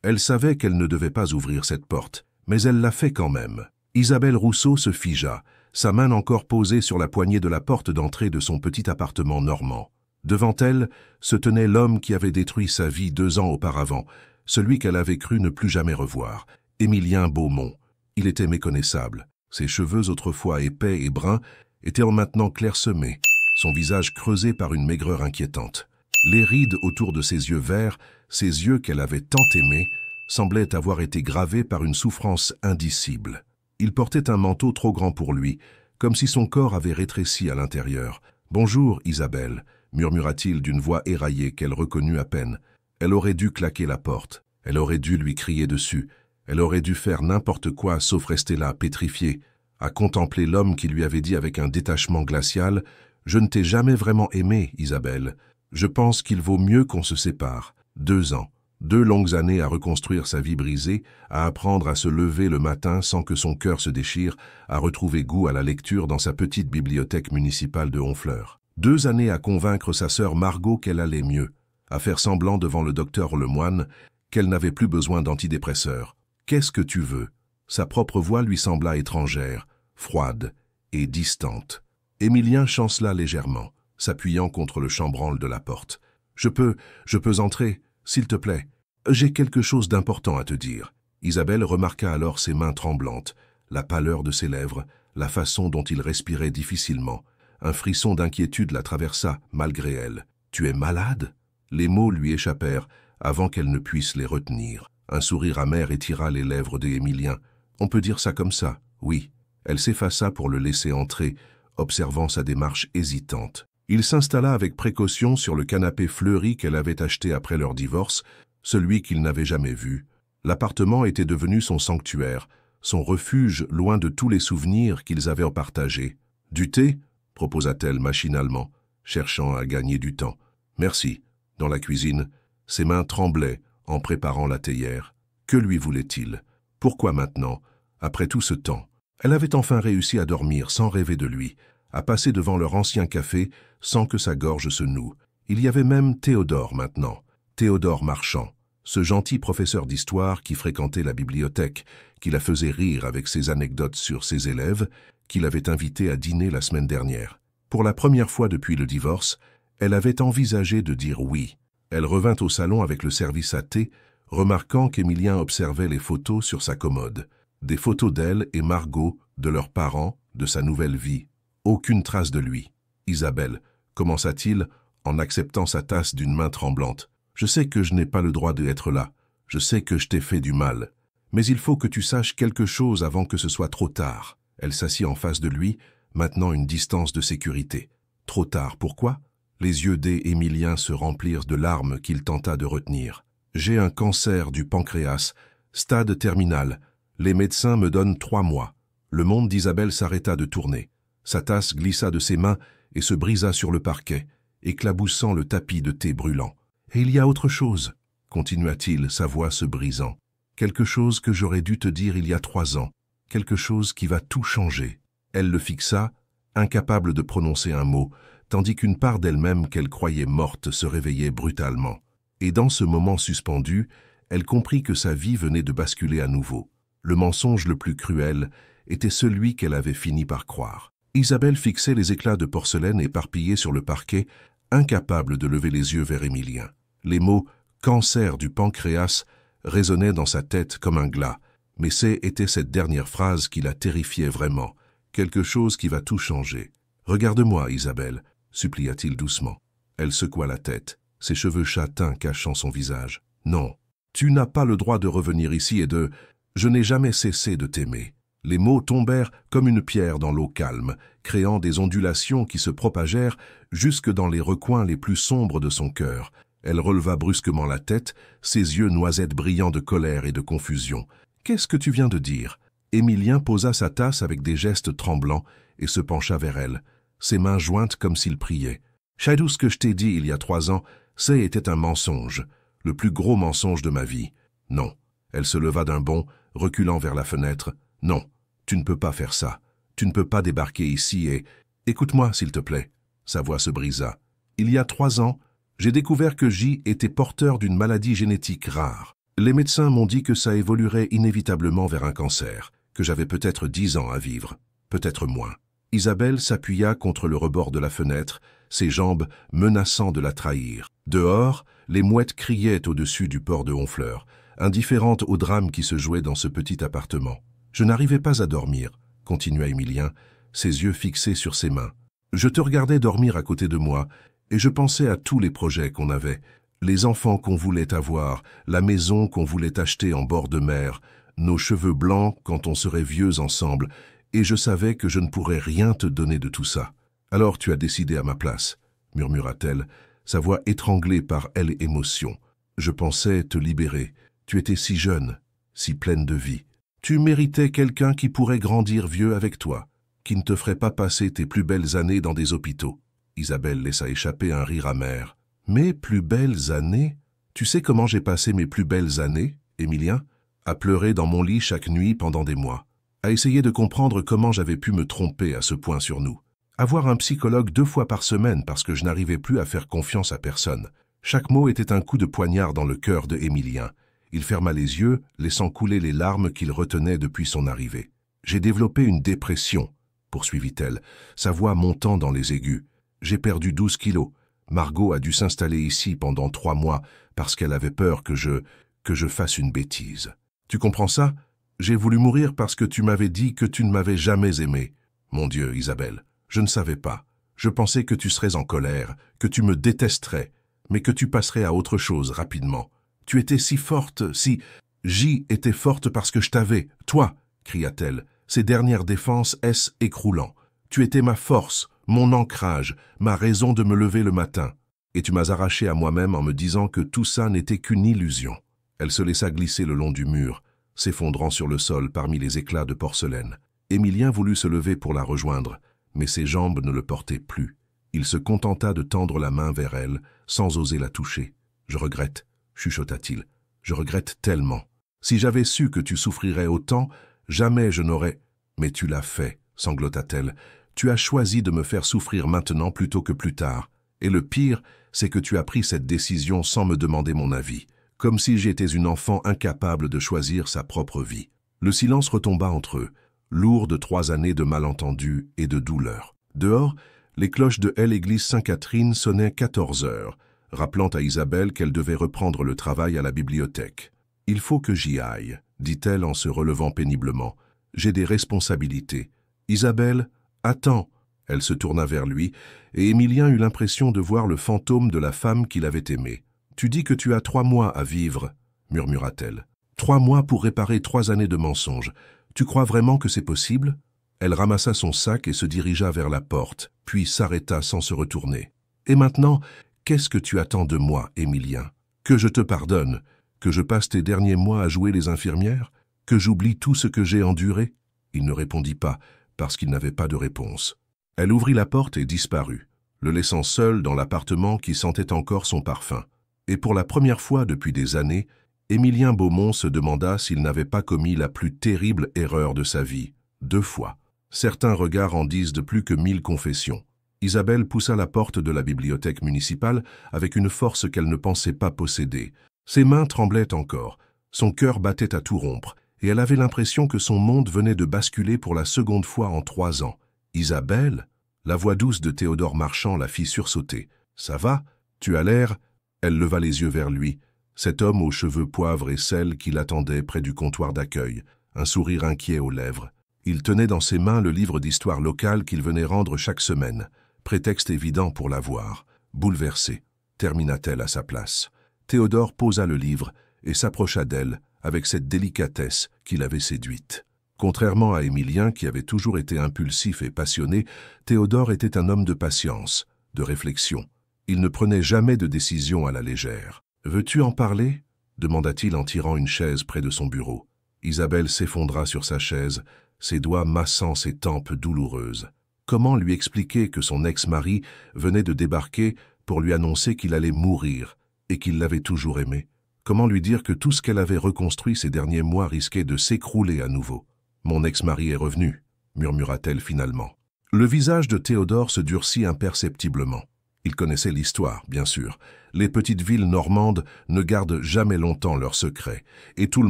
Elle savait qu'elle ne devait pas ouvrir cette porte, mais elle l'a fait quand même. Isabelle Rousseau se figea, sa main encore posée sur la poignée de la porte d'entrée de son petit appartement normand. Devant elle se tenait l'homme qui avait détruit sa vie 2 ans auparavant, celui qu'elle avait cru ne plus jamais revoir, Émilien Beaumont. Il était méconnaissable. Ses cheveux autrefois épais et bruns étaient maintenant clairsemés, son visage creusé par une maigreur inquiétante. Les rides autour de ses yeux verts, ces yeux qu'elle avait tant aimés, semblaient avoir été gravés par une souffrance indicible. Il portait un manteau trop grand pour lui, comme si son corps avait rétréci à l'intérieur. « Bonjour, Isabelle », murmura-t-il d'une voix éraillée qu'elle reconnut à peine. Elle aurait dû claquer la porte, elle aurait dû lui crier dessus, elle aurait dû faire n'importe quoi sauf rester là, pétrifiée, à contempler l'homme qui lui avait dit avec un détachement glacial « Je ne t'ai jamais vraiment aimé, Isabelle. Je pense qu'il vaut mieux qu'on se sépare. » 2 ans. 2 longues années à reconstruire sa vie brisée, à apprendre à se lever le matin sans que son cœur se déchire, à retrouver goût à la lecture dans sa petite bibliothèque municipale de Honfleur. 2 années à convaincre sa sœur Margot qu'elle allait mieux, à faire semblant devant le docteur Lemoine qu'elle n'avait plus besoin d'antidépresseurs. « Qu'est-ce que tu veux ?» Sa propre voix lui sembla étrangère, froide et distante. Émilien chancela légèrement, s'appuyant contre le chambranle de la porte. « Je peux entrer, s'il te plaît. J'ai quelque chose d'important à te dire. » Isabelle remarqua alors ses mains tremblantes, la pâleur de ses lèvres, la façon dont il respirait difficilement. Un frisson d'inquiétude la traversa, malgré elle. « Tu es malade ?» Les mots lui échappèrent, avant qu'elle ne puisse les retenir. Un sourire amer étira les lèvres d'Émilien. « On peut dire ça comme ça, oui. » Elle s'effaça pour le laisser entrer, observant sa démarche hésitante. Il s'installa avec précaution sur le canapé fleuri qu'elle avait acheté après leur divorce, celui qu'il n'avait jamais vu. L'appartement était devenu son sanctuaire, son refuge loin de tous les souvenirs qu'ils avaient partagés. « Du thé ?» proposa-t-elle machinalement, cherchant à gagner du temps. « Merci. » Dans la cuisine, ses mains tremblaient en préparant la théière. Que lui voulait-il? Pourquoi maintenant, après tout ce temps? Elle avait enfin réussi à dormir sans rêver de lui, à passer devant leur ancien café sans que sa gorge se noue. Il y avait même Théodore maintenant, Théodore Marchand, ce gentil professeur d'histoire qui fréquentait la bibliothèque, qui la faisait rire avec ses anecdotes sur ses élèves, qui l'avait invité à dîner la semaine dernière. Pour la première fois depuis le divorce, elle avait envisagé de dire oui. Elle revint au salon avec le service à thé, remarquant qu'Émilien observait les photos sur sa commode. Des photos d'elle et Margot, de leurs parents, de sa nouvelle vie. Aucune trace de lui. « Isabelle », commença-t-il, en acceptant sa tasse d'une main tremblante. « Je sais que je n'ai pas le droit d'être là. Je sais que je t'ai fait du mal. Mais il faut que tu saches quelque chose avant que ce soit trop tard. » Elle s'assit en face de lui, maintenant une distance de sécurité. « Trop tard, pourquoi ?» Les yeux d'Émilien se remplirent de larmes qu'il tenta de retenir. « J'ai un cancer du pancréas, stade terminal. Les médecins me donnent 3 mois. » Le monde d'Isabelle s'arrêta de tourner. Sa tasse glissa de ses mains et se brisa sur le parquet, éclaboussant le tapis de thé brûlant. « Et il y a autre chose, » continua-t-il, sa voix se brisant. « Quelque chose que j'aurais dû te dire il y a 3 ans. Quelque chose qui va tout changer. » Elle le fixa, incapable de prononcer un mot, tandis qu'une part d'elle-même qu'elle croyait morte se réveillait brutalement. Et dans ce moment suspendu, elle comprit que sa vie venait de basculer à nouveau. Le mensonge le plus cruel était celui qu'elle avait fini par croire. Isabelle fixait les éclats de porcelaine éparpillés sur le parquet, incapable de lever les yeux vers Émilien. Les mots « cancer du pancréas » résonnaient dans sa tête comme un glas, mais c'était cette dernière phrase qui la terrifiait vraiment, quelque chose qui va tout changer. « Regarde-moi, Isabelle », supplia-t-il doucement. Elle secoua la tête, ses cheveux châtains cachant son visage. « Non, tu n'as pas le droit de revenir ici et de... Je n'ai jamais cessé de t'aimer. » Les mots tombèrent comme une pierre dans l'eau calme, créant des ondulations qui se propagèrent jusque dans les recoins les plus sombres de son cœur. Elle releva brusquement la tête, ses yeux noisettes brillants de colère et de confusion. « Qu'est-ce que tu viens de dire ?» Émilien posa sa tasse avec des gestes tremblants et se pencha vers elle, ses mains jointes comme s'il priait. « Tout ce que je t'ai dit il y a 3 ans, était un mensonge, le plus gros mensonge de ma vie. Non. » Elle se leva d'un bond, reculant vers la fenêtre. « Non. Tu ne peux pas faire ça. Tu ne peux pas débarquer ici et... Écoute-moi, s'il te plaît. » Sa voix se brisa. « Il y a 3 ans, j'ai découvert que J était porteur d'une maladie génétique rare. Les médecins m'ont dit que ça évoluerait inévitablement vers un cancer, que j'avais peut-être 10 ans à vivre, peut-être moins. Isabelle s'appuya contre le rebord de la fenêtre, ses jambes menaçant de la trahir. Dehors, les mouettes criaient au-dessus du port de Honfleur, indifférentes au drame qui se jouait dans ce petit appartement. Je n'arrivais pas à dormir, continua Émilien, ses yeux fixés sur ses mains. Je te regardais dormir à côté de moi, et je pensais à tous les projets qu'on avait, les enfants qu'on voulait avoir, la maison qu'on voulait acheter en bord de mer, nos cheveux blancs quand on serait vieux ensemble, et je savais que je ne pourrais rien te donner de tout ça. Alors tu as décidé à ma place, murmura-t-elle, sa voix étranglée par elle émotion. Je pensais te libérer. Tu étais si jeune, si pleine de vie. Tu méritais quelqu'un qui pourrait grandir vieux avec toi, qui ne te ferait pas passer tes plus belles années dans des hôpitaux. Isabelle laissa échapper un rire amer. Mes plus belles années? Tu sais comment j'ai passé mes plus belles années, Émilien? À pleurer dans mon lit chaque nuit pendant des mois, à essayer de comprendre comment j'avais pu me tromper à ce point sur nous. Avoir un psychologue 2 fois par semaine parce que je n'arrivais plus à faire confiance à personne. Chaque mot était un coup de poignard dans le cœur de Émilien. Il ferma les yeux, laissant couler les larmes qu'il retenait depuis son arrivée. J'ai développé une dépression, poursuivit-elle, sa voix montant dans les aigus. J'ai perdu 12 kilos. Margot a dû s'installer ici pendant 3 mois parce qu'elle avait peur que je fasse une bêtise. Tu comprends ça? J'ai voulu mourir parce que tu m'avais dit que tu ne m'avais jamais aimé. Mon Dieu, Isabelle, je ne savais pas. Je pensais que tu serais en colère, que tu me détesterais, mais que tu passerais à autre chose rapidement. Tu étais si forte, si... J'y étais forte parce que je t'avais. Toi, cria-t-elle, ses dernières défenses s'écroulant. Tu étais ma force, mon ancrage, ma raison de me lever le matin. Et tu m'as arraché à moi-même en me disant que tout ça n'était qu'une illusion. Elle se laissa glisser le long du mur, s'effondrant sur le sol parmi les éclats de porcelaine. Émilien voulut se lever pour la rejoindre, mais ses jambes ne le portaient plus. Il se contenta de tendre la main vers elle, sans oser la toucher. « Je regrette », chuchota-t-il. « Je regrette tellement. Si j'avais su que tu souffrirais autant, jamais je n'aurais... » « Mais tu l'as fait, sanglota-t-elle. « Tu as choisi de me faire souffrir maintenant plutôt que plus tard. Et le pire, c'est que tu as pris cette décision sans me demander mon avis, comme si j'étais une enfant incapable de choisir sa propre vie. » Le silence retomba entre eux, lourd de 3 années de malentendus et de douleur. Dehors, les cloches de l'église Sainte-Catherine sonnaient 14 heures, rappelant à Isabelle qu'elle devait reprendre le travail à la bibliothèque. « Il faut que j'y aille, » dit-elle en se relevant péniblement. « J'ai des responsabilités. Isabelle, attends !» Elle se tourna vers lui, et Émilien eut l'impression de voir le fantôme de la femme qu'il avait aimée. « Tu dis que tu as 3 mois à vivre, » murmura-t-elle. « 3 mois pour réparer 3 années de mensonges. Tu crois vraiment que c'est possible ?» Elle ramassa son sac et se dirigea vers la porte, puis s'arrêta sans se retourner. « Et maintenant, qu'est-ce que tu attends de moi, Émilien? Que je te pardonne? Que je passe tes derniers mois à jouer les infirmières? Que j'oublie tout ce que j'ai enduré ?» Il ne répondit pas, parce qu'il n'avait pas de réponse. Elle ouvrit la porte et disparut, le laissant seul dans l'appartement qui sentait encore son parfum. Et pour la première fois depuis des années, Émilien Beaumont se demanda s'il n'avait pas commis la plus terrible erreur de sa vie, 2 fois. Certains regards en disent de plus que 1000 confessions. Isabelle poussa la porte de la bibliothèque municipale avec une force qu'elle ne pensait pas posséder. Ses mains tremblaient encore, son cœur battait à tout rompre, et elle avait l'impression que son monde venait de basculer pour la seconde fois en 3 ans. « Isabelle ?» La voix douce de Théodore Marchand la fit sursauter. « Ça va? Tu as l'air... » Elle leva les yeux vers lui, cet homme aux cheveux poivre et sel qui l'attendait près du comptoir d'accueil, un sourire inquiet aux lèvres. Il tenait dans ses mains le livre d'histoire locale qu'il venait rendre chaque semaine, prétexte évident pour la voir. Bouleversée, termina-t-elle à sa place. Théodore posa le livre et s'approcha d'elle avec cette délicatesse qui l'avait séduite. Contrairement à Émilien, qui avait toujours été impulsif et passionné, Théodore était un homme de patience, de réflexion. Il ne prenait jamais de décision à la légère. « Veux-tu en parler ?» demanda-t-il en tirant une chaise près de son bureau. Isabelle s'effondra sur sa chaise, ses doigts massant ses tempes douloureuses. Comment lui expliquer que son ex-mari venait de débarquer pour lui annoncer qu'il allait mourir et qu'il l'avait toujours aimé? Comment lui dire que tout ce qu'elle avait reconstruit ces derniers mois risquait de s'écrouler à nouveau? « Mon ex-mari est revenu », murmura-t-elle finalement. Le visage de Théodore se durcit imperceptiblement. Il connaissait l'histoire, bien sûr. Les petites villes normandes ne gardent jamais longtemps leurs secrets, et tout le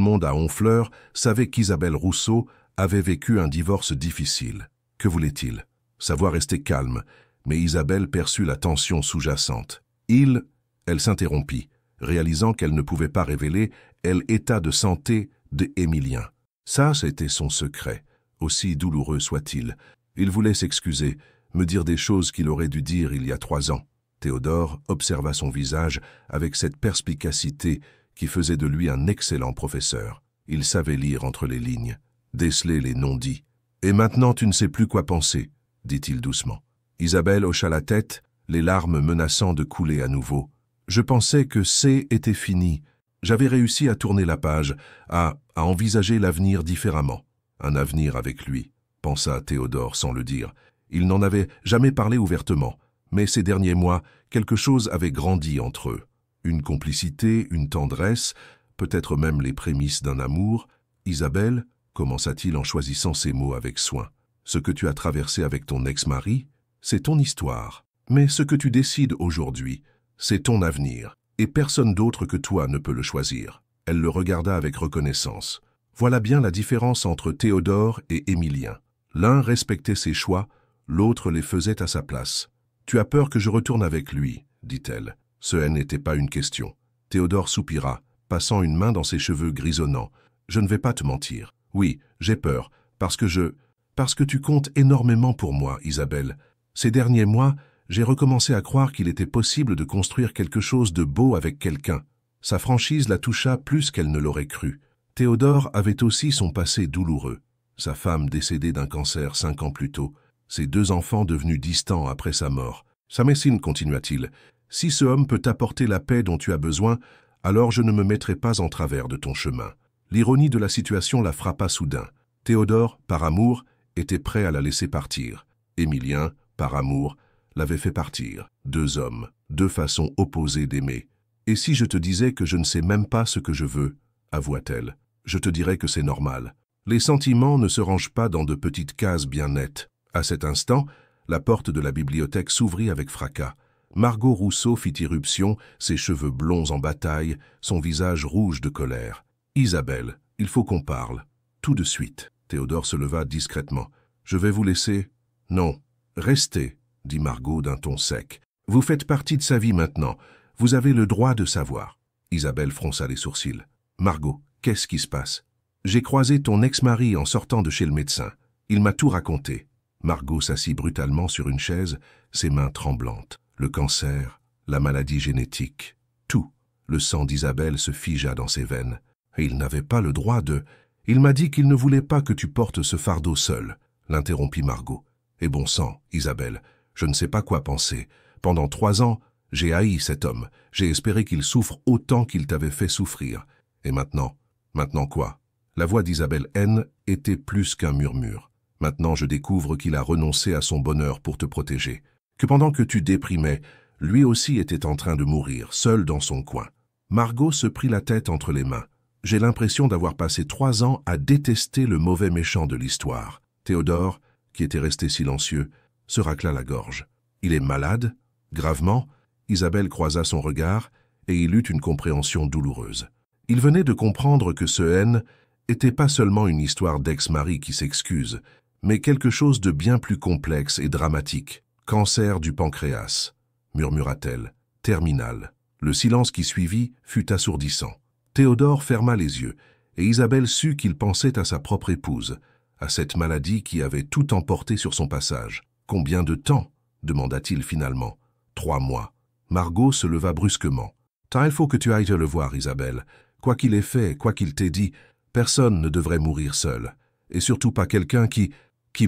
monde à Honfleur savait qu'Isabelle Rousseau avait vécu un divorce difficile. Que voulait-il? Sa voix restait calme, mais Isabelle perçut la tension sous-jacente. Elle s'interrompit, réalisant qu'elle ne pouvait pas révéler l'état de santé d'Émilien. Ça, c'était son secret, aussi douloureux soit-il. Il voulait s'excuser, me dire des choses qu'il aurait dû dire il y a 3 ans. Théodore observa son visage avec cette perspicacité qui faisait de lui un excellent professeur. Il savait lire entre les lignes, déceler les non-dits. « Et maintenant tu ne sais plus quoi penser », dit-il doucement. Isabelle hocha la tête, les larmes menaçant de couler à nouveau. « Je pensais que était fini. J'avais réussi à tourner la page, à envisager l'avenir différemment. Un avenir avec lui, pensa Théodore sans le dire. Il n'en avait jamais parlé ouvertement, mais ces derniers mois, quelque chose avait grandi entre eux. Une complicité, une tendresse, peut-être même les prémices d'un amour. Isabelle, commença-t-il en choisissant ses mots avec soin, ce que tu as traversé avec ton ex-mari, c'est ton histoire. Mais ce que tu décides aujourd'hui, c'est ton avenir, et personne d'autre que toi ne peut le choisir. Elle le regarda avec reconnaissance. Voilà bien la différence entre Théodore et Émilien. L'un respectait ses choix, l'autre les faisait à sa place. « Tu as peur que je retourne avec lui » dit-elle. Ce n'était pas une question. Théodore soupira, passant une main dans ses cheveux grisonnants. « Je ne vais pas te mentir. Oui, j'ai peur, parce que tu comptes énormément pour moi, Isabelle. Ces derniers mois, j'ai recommencé à croire qu'il était possible de construire quelque chose de beau avec quelqu'un. Sa franchise la toucha plus qu'elle ne l'aurait cru. Théodore avait aussi son passé douloureux. Sa femme décédée d'un cancer 5 ans plus tôt, ses 2 enfants devenus distants après sa mort. « Sa médecine, continua-t-il, si ce homme peut t'apporter la paix dont tu as besoin, alors je ne me mettrai pas en travers de ton chemin. » L'ironie de la situation la frappa soudain. Théodore, par amour, était prêt à la laisser partir. Émilien, par amour, l'avait fait partir. 2 hommes, 2 façons opposées d'aimer. « Et si je te disais que je ne sais même pas ce que je veux » avoua-t-elle. « Je te dirais que c'est normal. Les sentiments ne se rangent pas dans de petites cases bien nettes. » À cet instant, la porte de la bibliothèque s'ouvrit avec fracas. Margot Rousseau fit irruption, ses cheveux blonds en bataille, son visage rouge de colère. « Isabelle, il faut qu'on parle. Tout de suite. » Théodore se leva discrètement. « Je vais vous laisser. »« Non, restez, » dit Margot d'un ton sec. « Vous faites partie de sa vie maintenant. Vous avez le droit de savoir. » Isabelle fronça les sourcils. « Margot, qu'est-ce qui se passe? »« J'ai croisé ton ex-mari en sortant de chez le médecin. Il m'a tout raconté. » Margot s'assit brutalement sur une chaise, ses mains tremblantes. Le cancer, la maladie génétique, tout. Le sang d'Isabelle se figea dans ses veines. « Il n'avait pas le droit de... »« Il m'a dit qu'il ne voulait pas que tu portes ce fardeau seul, » l'interrompit Margot. « Et bon sang, Isabelle, je ne sais pas quoi penser. Pendant 3 ans, j'ai haï cet homme. J'ai espéré qu'il souffre autant qu'il t'avait fait souffrir. Et maintenant? Maintenant quoi ?» La voix d'Isabelle N était plus qu'un murmure. « Maintenant, je découvre qu'il a renoncé à son bonheur pour te protéger. Que pendant que tu déprimais, lui aussi était en train de mourir, seul dans son coin. » Margot se prit la tête entre les mains. « J'ai l'impression d'avoir passé 3 ans à détester le mauvais méchant de l'histoire. » Théodore, qui était resté silencieux, se racla la gorge. « Il est malade ?» Gravement, Isabelle croisa son regard et il eut une compréhension douloureuse. Il venait de comprendre que ce N était pas seulement une histoire d'ex-mari qui s'excuse, mais quelque chose de bien plus complexe et dramatique. « Cancer du pancréas », murmura-t-elle, « terminal. » Le silence qui suivit fut assourdissant. Théodore ferma les yeux, et Isabelle sut qu'il pensait à sa propre épouse, à cette maladie qui avait tout emporté sur son passage. « Combien de temps ?» demanda-t-il finalement. « 3 mois. » Margot se leva brusquement. « Il faut que tu ailles te le voir, Isabelle. Quoi qu'il ait fait, quoi qu'il t'ait dit, personne ne devrait mourir seul. Et surtout pas quelqu'un qui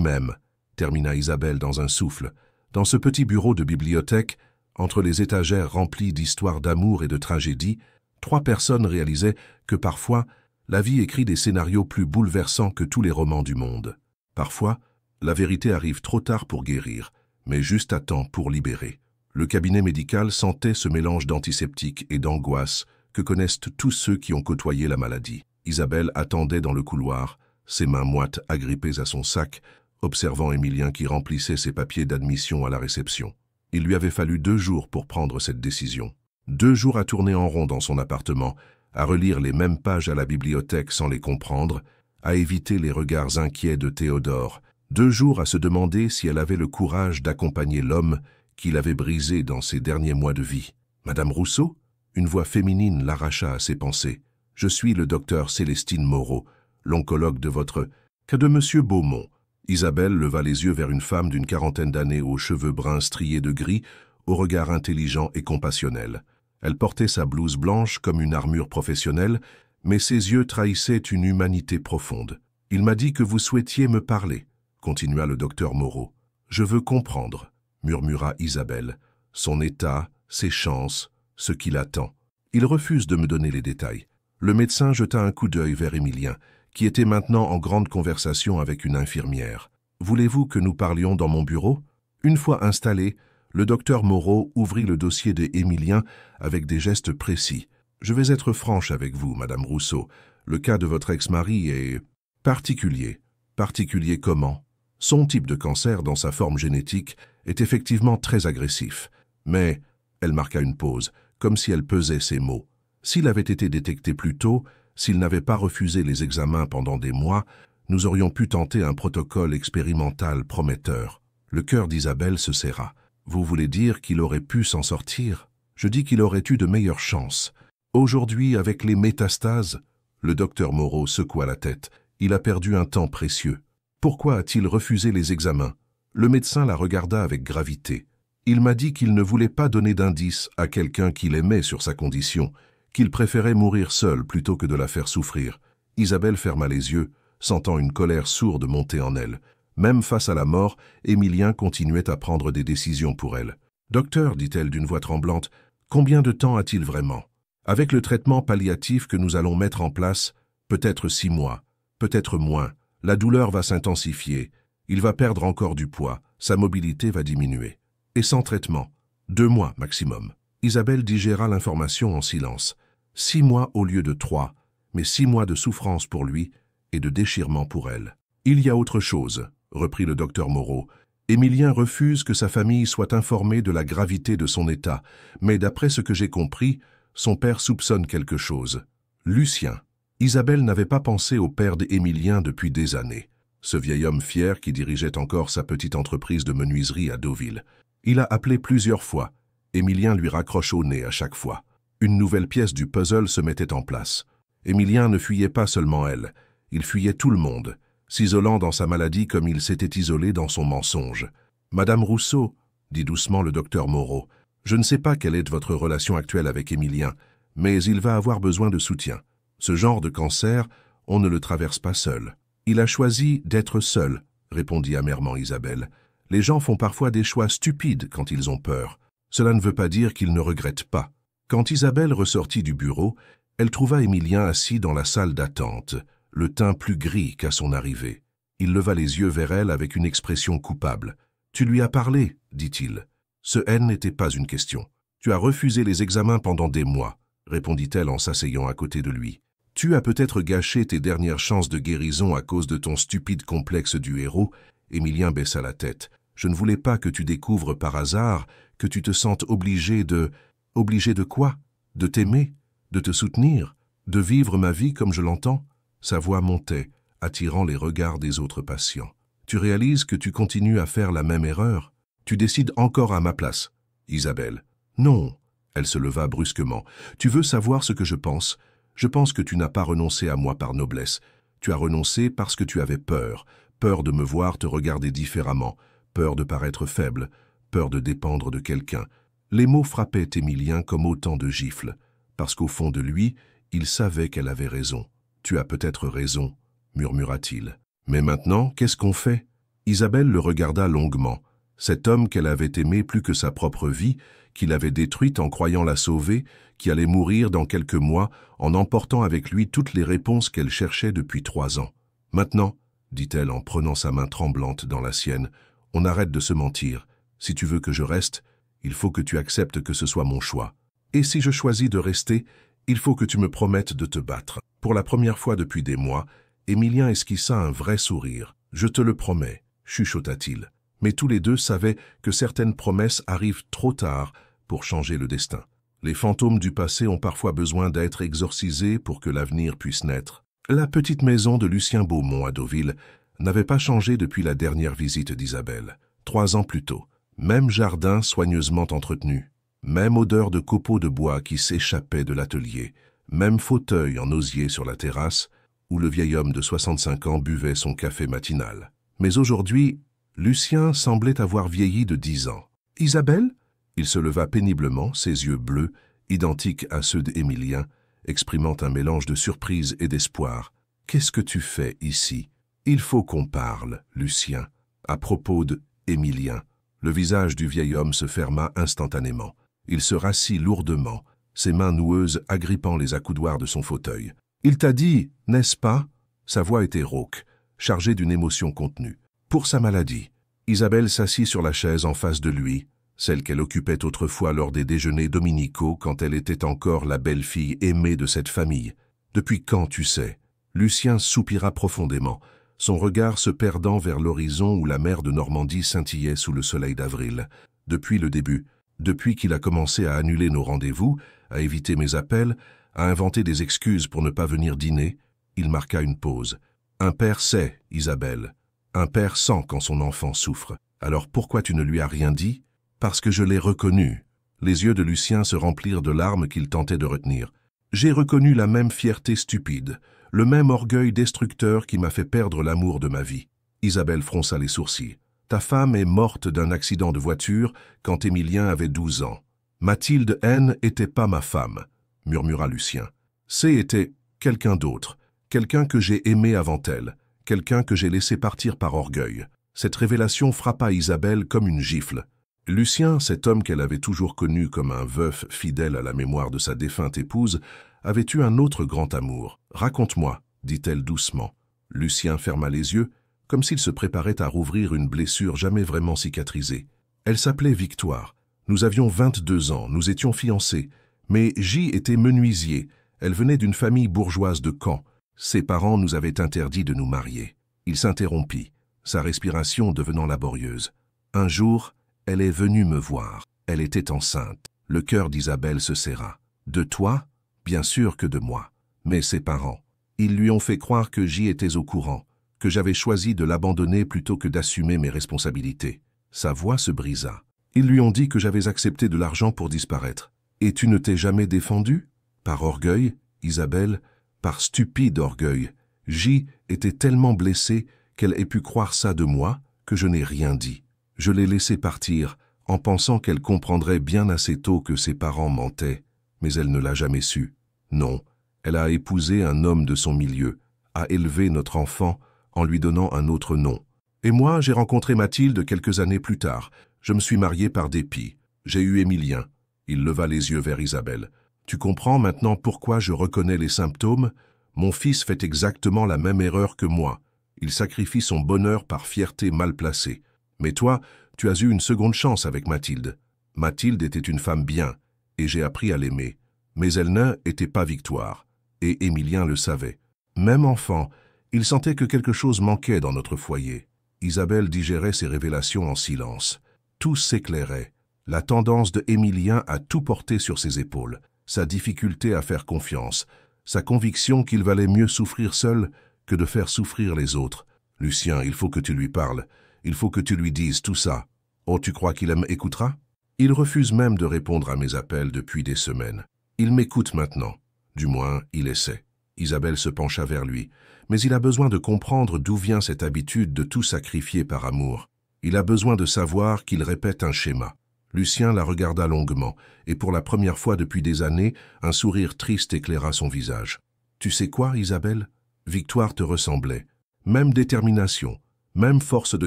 m'aime, » termina Isabelle dans un souffle. Dans ce petit bureau de bibliothèque, entre les étagères remplies d'histoires d'amour et de tragédies, 3 personnes réalisaient que parfois, la vie écrit des scénarios plus bouleversants que tous les romans du monde. Parfois, la vérité arrive trop tard pour guérir, mais juste à temps pour libérer. Le cabinet médical sentait ce mélange d'antiseptique et d'angoisse que connaissent tous ceux qui ont côtoyé la maladie. Isabelle attendait dans le couloir, ses mains moites agrippées à son sac, observant Émilien qui remplissait ses papiers d'admission à la réception. Il lui avait fallu 2 jours pour prendre cette décision. 2 jours à tourner en rond dans son appartement, à relire les mêmes pages à la bibliothèque sans les comprendre, à éviter les regards inquiets de Théodore. 2 jours à se demander si elle avait le courage d'accompagner l'homme qu'il avait brisé dans ses derniers mois de vie. « Madame Rousseau ?» Une voix féminine l'arracha à ses pensées. « Je suis le docteur Célestine Moreau, l'oncologue de votre... » « Que de Monsieur Beaumont ?» Isabelle leva les yeux vers une femme d'une 40aine d'années aux cheveux bruns striés de gris, au regard intelligent et compassionnel. Elle portait sa blouse blanche comme une armure professionnelle, mais ses yeux trahissaient une humanité profonde. « Il m'a dit que vous souhaitiez me parler, » continua le docteur Moreau. « Je veux comprendre, » murmura Isabelle. « Son état, ses chances, ce qu'il attend. » Il refuse de me donner les détails. Le médecin jeta un coup d'œil vers Émilien, qui était maintenant en grande conversation avec une infirmière. « Voulez-vous que nous parlions dans mon bureau ?» Une fois installé, le docteur Moreau ouvrit le dossier de Émilien avec des gestes précis. « Je vais être franche avec vous, Madame Rousseau. Le cas de votre ex-mari est particulier. Particulier comment? Son type de cancer, dans sa forme génétique, est effectivement très agressif. Mais, elle marqua une pause, comme si elle pesait ses mots. S'il avait été détecté plus tôt, s'il n'avait pas refusé les examens pendant des mois, nous aurions pu tenter un protocole expérimental prometteur. » Le cœur d'Isabelle se serra. « Vous voulez dire qu'il aurait pu s'en sortir? Je dis qu'il aurait eu de meilleures chances. Aujourd'hui, avec les métastases... » Le docteur Moreau secoua la tête. Il a perdu un temps précieux. Pourquoi a-t-il refusé les examens? Le médecin la regarda avec gravité. Il m'a dit qu'il ne voulait pas donner d'indice à quelqu'un qu'il aimait sur sa condition, qu'il préférait mourir seul plutôt que de la faire souffrir. Isabelle ferma les yeux, sentant une colère sourde monter en elle. Même face à la mort, Émilien continuait à prendre des décisions pour elle. « Docteur, dit-elle d'une voix tremblante, combien de temps a-t-il vraiment? Avec le traitement palliatif que nous allons mettre en place, peut-être 6 mois, peut-être moins. La douleur va s'intensifier. Il va perdre encore du poids. Sa mobilité va diminuer. Et sans traitement, 2 mois maximum. » Isabelle digéra l'information en silence. 6 mois au lieu de 3, mais 6 mois de souffrance pour lui et de déchirement pour elle. « Il y a autre chose, » reprit le docteur Moreau. « Émilien refuse que sa famille soit informée de la gravité de son état, mais d'après ce que j'ai compris, son père soupçonne quelque chose. Lucien. » Isabelle n'avait pas pensé au père d'Émilien depuis des années. Ce vieil homme fier qui dirigeait encore sa petite entreprise de menuiserie à Deauville. Il a appelé plusieurs fois. Émilien lui raccroche au nez à chaque fois. Une nouvelle pièce du puzzle se mettait en place. Émilien ne fuyait pas seulement elle, il fuyait tout le monde, s'isolant dans sa maladie comme il s'était isolé dans son mensonge. « Madame Rousseau, » dit doucement le docteur Moreau, « je ne sais pas quelle est votre relation actuelle avec Émilien, mais il va avoir besoin de soutien. Ce genre de cancer, on ne le traverse pas seul. » « Il a choisi d'être seul, » répondit amèrement Isabelle. « Les gens font parfois des choix stupides quand ils ont peur. Cela ne veut pas dire qu'ils ne regrettent pas. » Quand Isabelle ressortit du bureau, elle trouva Émilien assis dans la salle d'attente, le teint plus gris qu'à son arrivée. Il leva les yeux vers elle avec une expression coupable. « Tu lui as parlé, dit-il. » Ce haine n'était pas une question. « Tu as refusé les examens pendant des mois, » répondit-elle en s'asseyant à côté de lui. « Tu as peut-être gâché tes dernières chances de guérison à cause de ton stupide complexe du héros. » Émilien baissa la tête. « Je ne voulais pas que tu découvres par hasard, que tu te sentes obligé de... » « Obligé de quoi? De t'aimer? De te soutenir? De vivre ma vie comme je l'entends ?» Sa voix montait, attirant les regards des autres patients. « Tu réalises que tu continues à faire la même erreur? Tu décides encore à ma place, Isabelle. »« Non. » Elle se leva brusquement. « Tu veux savoir ce que je pense? Je pense que tu n'as pas renoncé à moi par noblesse. Tu as renoncé parce que tu avais peur. Peur de me voir te regarder différemment. Peur de paraître faible. Peur de dépendre de quelqu'un. » Les mots frappaient Émilien comme autant de gifles, parce qu'au fond de lui, il savait qu'elle avait raison. « Tu as peut-être raison, » murmura-t-il. « Mais maintenant, qu'est-ce qu'on fait ?» Isabelle le regarda longuement. Cet homme qu'elle avait aimé plus que sa propre vie, qu'il avait détruite en croyant la sauver, qui allait mourir dans quelques mois en emportant avec lui toutes les réponses qu'elle cherchait depuis 3 ans. « Maintenant, » dit-elle en prenant sa main tremblante dans la sienne, « on arrête de se mentir. Si tu veux que je reste, il faut que tu acceptes que ce soit mon choix. Et si je choisis de rester, il faut que tu me promettes de te battre. » Pour la première fois depuis des mois, Émilien esquissa un vrai sourire. « Je te le promets, » chuchota-t-il. Mais tous les deux savaient que certaines promesses arrivent trop tard pour changer le destin. Les fantômes du passé ont parfois besoin d'être exorcisés pour que l'avenir puisse naître. La petite maison de Lucien Beaumont à Deauville n'avait pas changé depuis la dernière visite d'Isabelle, 3 ans plus tôt. Même jardin soigneusement entretenu, même odeur de copeaux de bois qui s'échappait de l'atelier, même fauteuil en osier sur la terrasse où le vieil homme de 65 ans buvait son café matinal. Mais aujourd'hui, Lucien semblait avoir vieilli de 10 ans. « Isabelle ?» Il se leva péniblement, ses yeux bleus, identiques à ceux d'Émilien, exprimant un mélange de surprise et d'espoir. « Qu'est-ce que tu fais ici ?»« Il faut qu'on parle, Lucien. » À propos de Émilien. Le visage du vieil homme se ferma instantanément. Il se rassit lourdement, ses mains noueuses agrippant les accoudoirs de son fauteuil. « Il t'a dit, n'est-ce pas ?» Sa voix était rauque, chargée d'une émotion contenue. « Pour sa maladie. » Isabelle s'assit sur la chaise en face de lui, celle qu'elle occupait autrefois lors des déjeuners dominicaux quand elle était encore la belle-fille aimée de cette famille. « Depuis quand, tu sais ?» Lucien soupira profondément, son regard se perdant vers l'horizon où la mer de Normandie scintillait sous le soleil d'avril. Depuis le début, depuis qu'il a commencé à annuler nos rendez-vous, à éviter mes appels, à inventer des excuses pour ne pas venir dîner, il marqua une pause. Un père sait, Isabelle. Un père sent quand son enfant souffre. Alors pourquoi tu ne lui as rien dit? Parce que je l'ai reconnu. Les yeux de Lucien se remplirent de larmes qu'il tentait de retenir. J'ai reconnu la même fierté stupide, le même orgueil destructeur qui m'a fait perdre l'amour de ma vie. Isabelle fronça les sourcils. Ta femme est morte d'un accident de voiture quand Émilien avait 12 ans. Mathilde N n'était pas ma femme, murmura Lucien. C était quelqu'un d'autre, quelqu'un que j'ai aimé avant elle, quelqu'un que j'ai laissé partir par orgueil. Cette révélation frappa Isabelle comme une gifle. Lucien, cet homme qu'elle avait toujours connu comme un veuf fidèle à la mémoire de sa défunte épouse, avait eu un autre grand amour. « Raconte-moi », dit-elle doucement. Lucien ferma les yeux, comme s'il se préparait à rouvrir une blessure jamais vraiment cicatrisée. Elle s'appelait Victoire. Nous avions 22 ans, nous étions fiancés. Mais J était menuisier. Elle venait d'une famille bourgeoise de Caen. Ses parents nous avaient interdit de nous marier. Il s'interrompit, sa respiration devenant laborieuse. Un jour, elle est venue me voir. Elle était enceinte. Le cœur d'Isabelle se serra. De toi? Bien sûr que de moi. Mais ses parents. Ils lui ont fait croire que j'y étais au courant, que j'avais choisi de l'abandonner plutôt que d'assumer mes responsabilités. Sa voix se brisa. Ils lui ont dit que j'avais accepté de l'argent pour disparaître. Et tu ne t'es jamais défendue? Par orgueil, Isabelle, par stupide orgueil. J était tellement blessée qu'elle ait pu croire ça de moi que je n'ai rien dit. Je l'ai laissée partir en pensant qu'elle comprendrait bien assez tôt que ses parents mentaient, mais elle ne l'a jamais su. Non, elle a épousé un homme de son milieu, a élevé notre enfant en lui donnant un autre nom. Et moi, j'ai rencontré Mathilde quelques années plus tard. Je me suis marié par dépit. J'ai eu Émilien. Il leva les yeux vers Isabelle. Tu comprends maintenant pourquoi je reconnais les symptômes? Mon fils fait exactement la même erreur que moi. Il sacrifie son bonheur par fierté mal placée. Mais toi, tu as eu une seconde chance avec Mathilde. Mathilde était une femme bien, et j'ai appris à l'aimer. Mais elle n'était pas Victoire, et Émilien le savait. Même enfant, il sentait que quelque chose manquait dans notre foyer. Isabelle digérait ces révélations en silence. Tout s'éclairait. La tendance de Émilien à tout porter sur ses épaules, sa difficulté à faire confiance, sa conviction qu'il valait mieux souffrir seul que de faire souffrir les autres. « Lucien, il faut que tu lui parles. Il faut que tu lui dises tout ça. Oh, tu crois qu'il m'écoutera ?» Il refuse même de répondre à mes appels depuis des semaines. Il m'écoute maintenant. Du moins, il essaie. Isabelle se pencha vers lui. Mais il a besoin de comprendre d'où vient cette habitude de tout sacrifier par amour. Il a besoin de savoir qu'il répète un schéma. Lucien la regarda longuement, et pour la première fois depuis des années, un sourire triste éclaira son visage. « Tu sais quoi, Isabelle? Victoire te ressemblait. Même détermination, même force de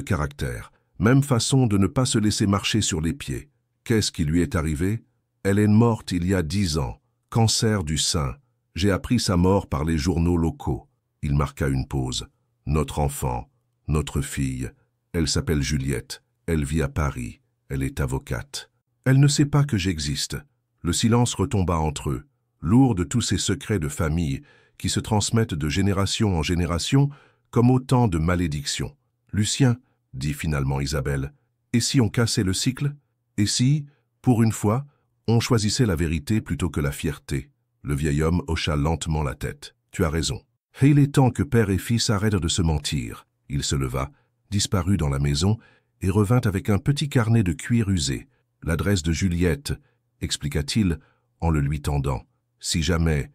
caractère, même façon de ne pas se laisser marcher sur les pieds. Qu'est-ce qui lui est arrivé? Elle est morte il y a 10 ans, cancer du sein. J'ai appris sa mort par les journaux locaux. » Il marqua une pause. « Notre enfant, notre fille, elle s'appelle Juliette, elle vit à Paris, elle est avocate. Elle ne sait pas que j'existe. » Le silence retomba entre eux, lourd de tous ces secrets de famille qui se transmettent de génération en génération comme autant de malédictions. « Lucien, dit finalement Isabelle, Et si on cassait le cycle? Et si, pour une fois, on choisissait la vérité plutôt que la fierté? Le vieil homme hocha lentement la tête. Tu as raison. Et il est temps que père et fils arrêtent de se mentir. Il se leva, disparut dans la maison et revint avec un petit carnet de cuir usé. L'adresse de Juliette, expliqua-t-il en le lui tendant. Si jamais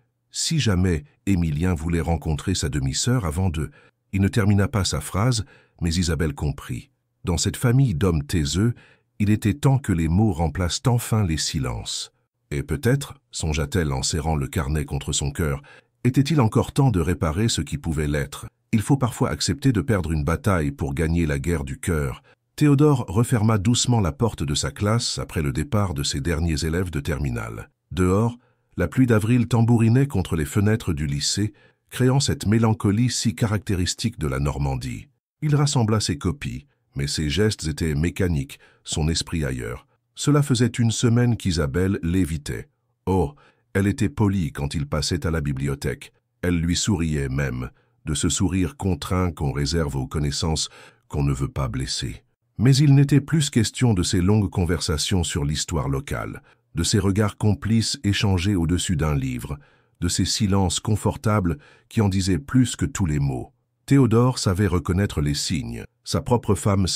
Émilien voulait rencontrer sa demi-sœur avant de... Il ne termina pas sa phrase, mais Isabelle comprit. Dans cette famille d'hommes taiseux, il était temps que les mots remplacent enfin les silences. Et peut-être, songea-t-elle en serrant le carnet contre son cœur, était-il encore temps de réparer ce qui pouvait l'être. Il faut parfois accepter de perdre une bataille pour gagner la guerre du cœur. Théodore referma doucement la porte de sa classe après le départ de ses derniers élèves de terminale. Dehors, la pluie d'avril tambourinait contre les fenêtres du lycée, créant cette mélancolie si caractéristique de la Normandie. Il rassembla ses copies, mais ses gestes étaient mécaniques, son esprit ailleurs. Cela faisait une semaine qu'Isabelle l'évitait. Oh, elle était polie quand il passait à la bibliothèque. Elle lui souriait même, de ce sourire contraint qu'on réserve aux connaissances qu'on ne veut pas blesser. Mais il n'était plus question de ces longues conversations sur l'histoire locale, de ces regards complices échangés au-dessus d'un livre, de ces silences confortables qui en disaient plus que tous les mots. Théodore savait reconnaître les signes. Sa propre femme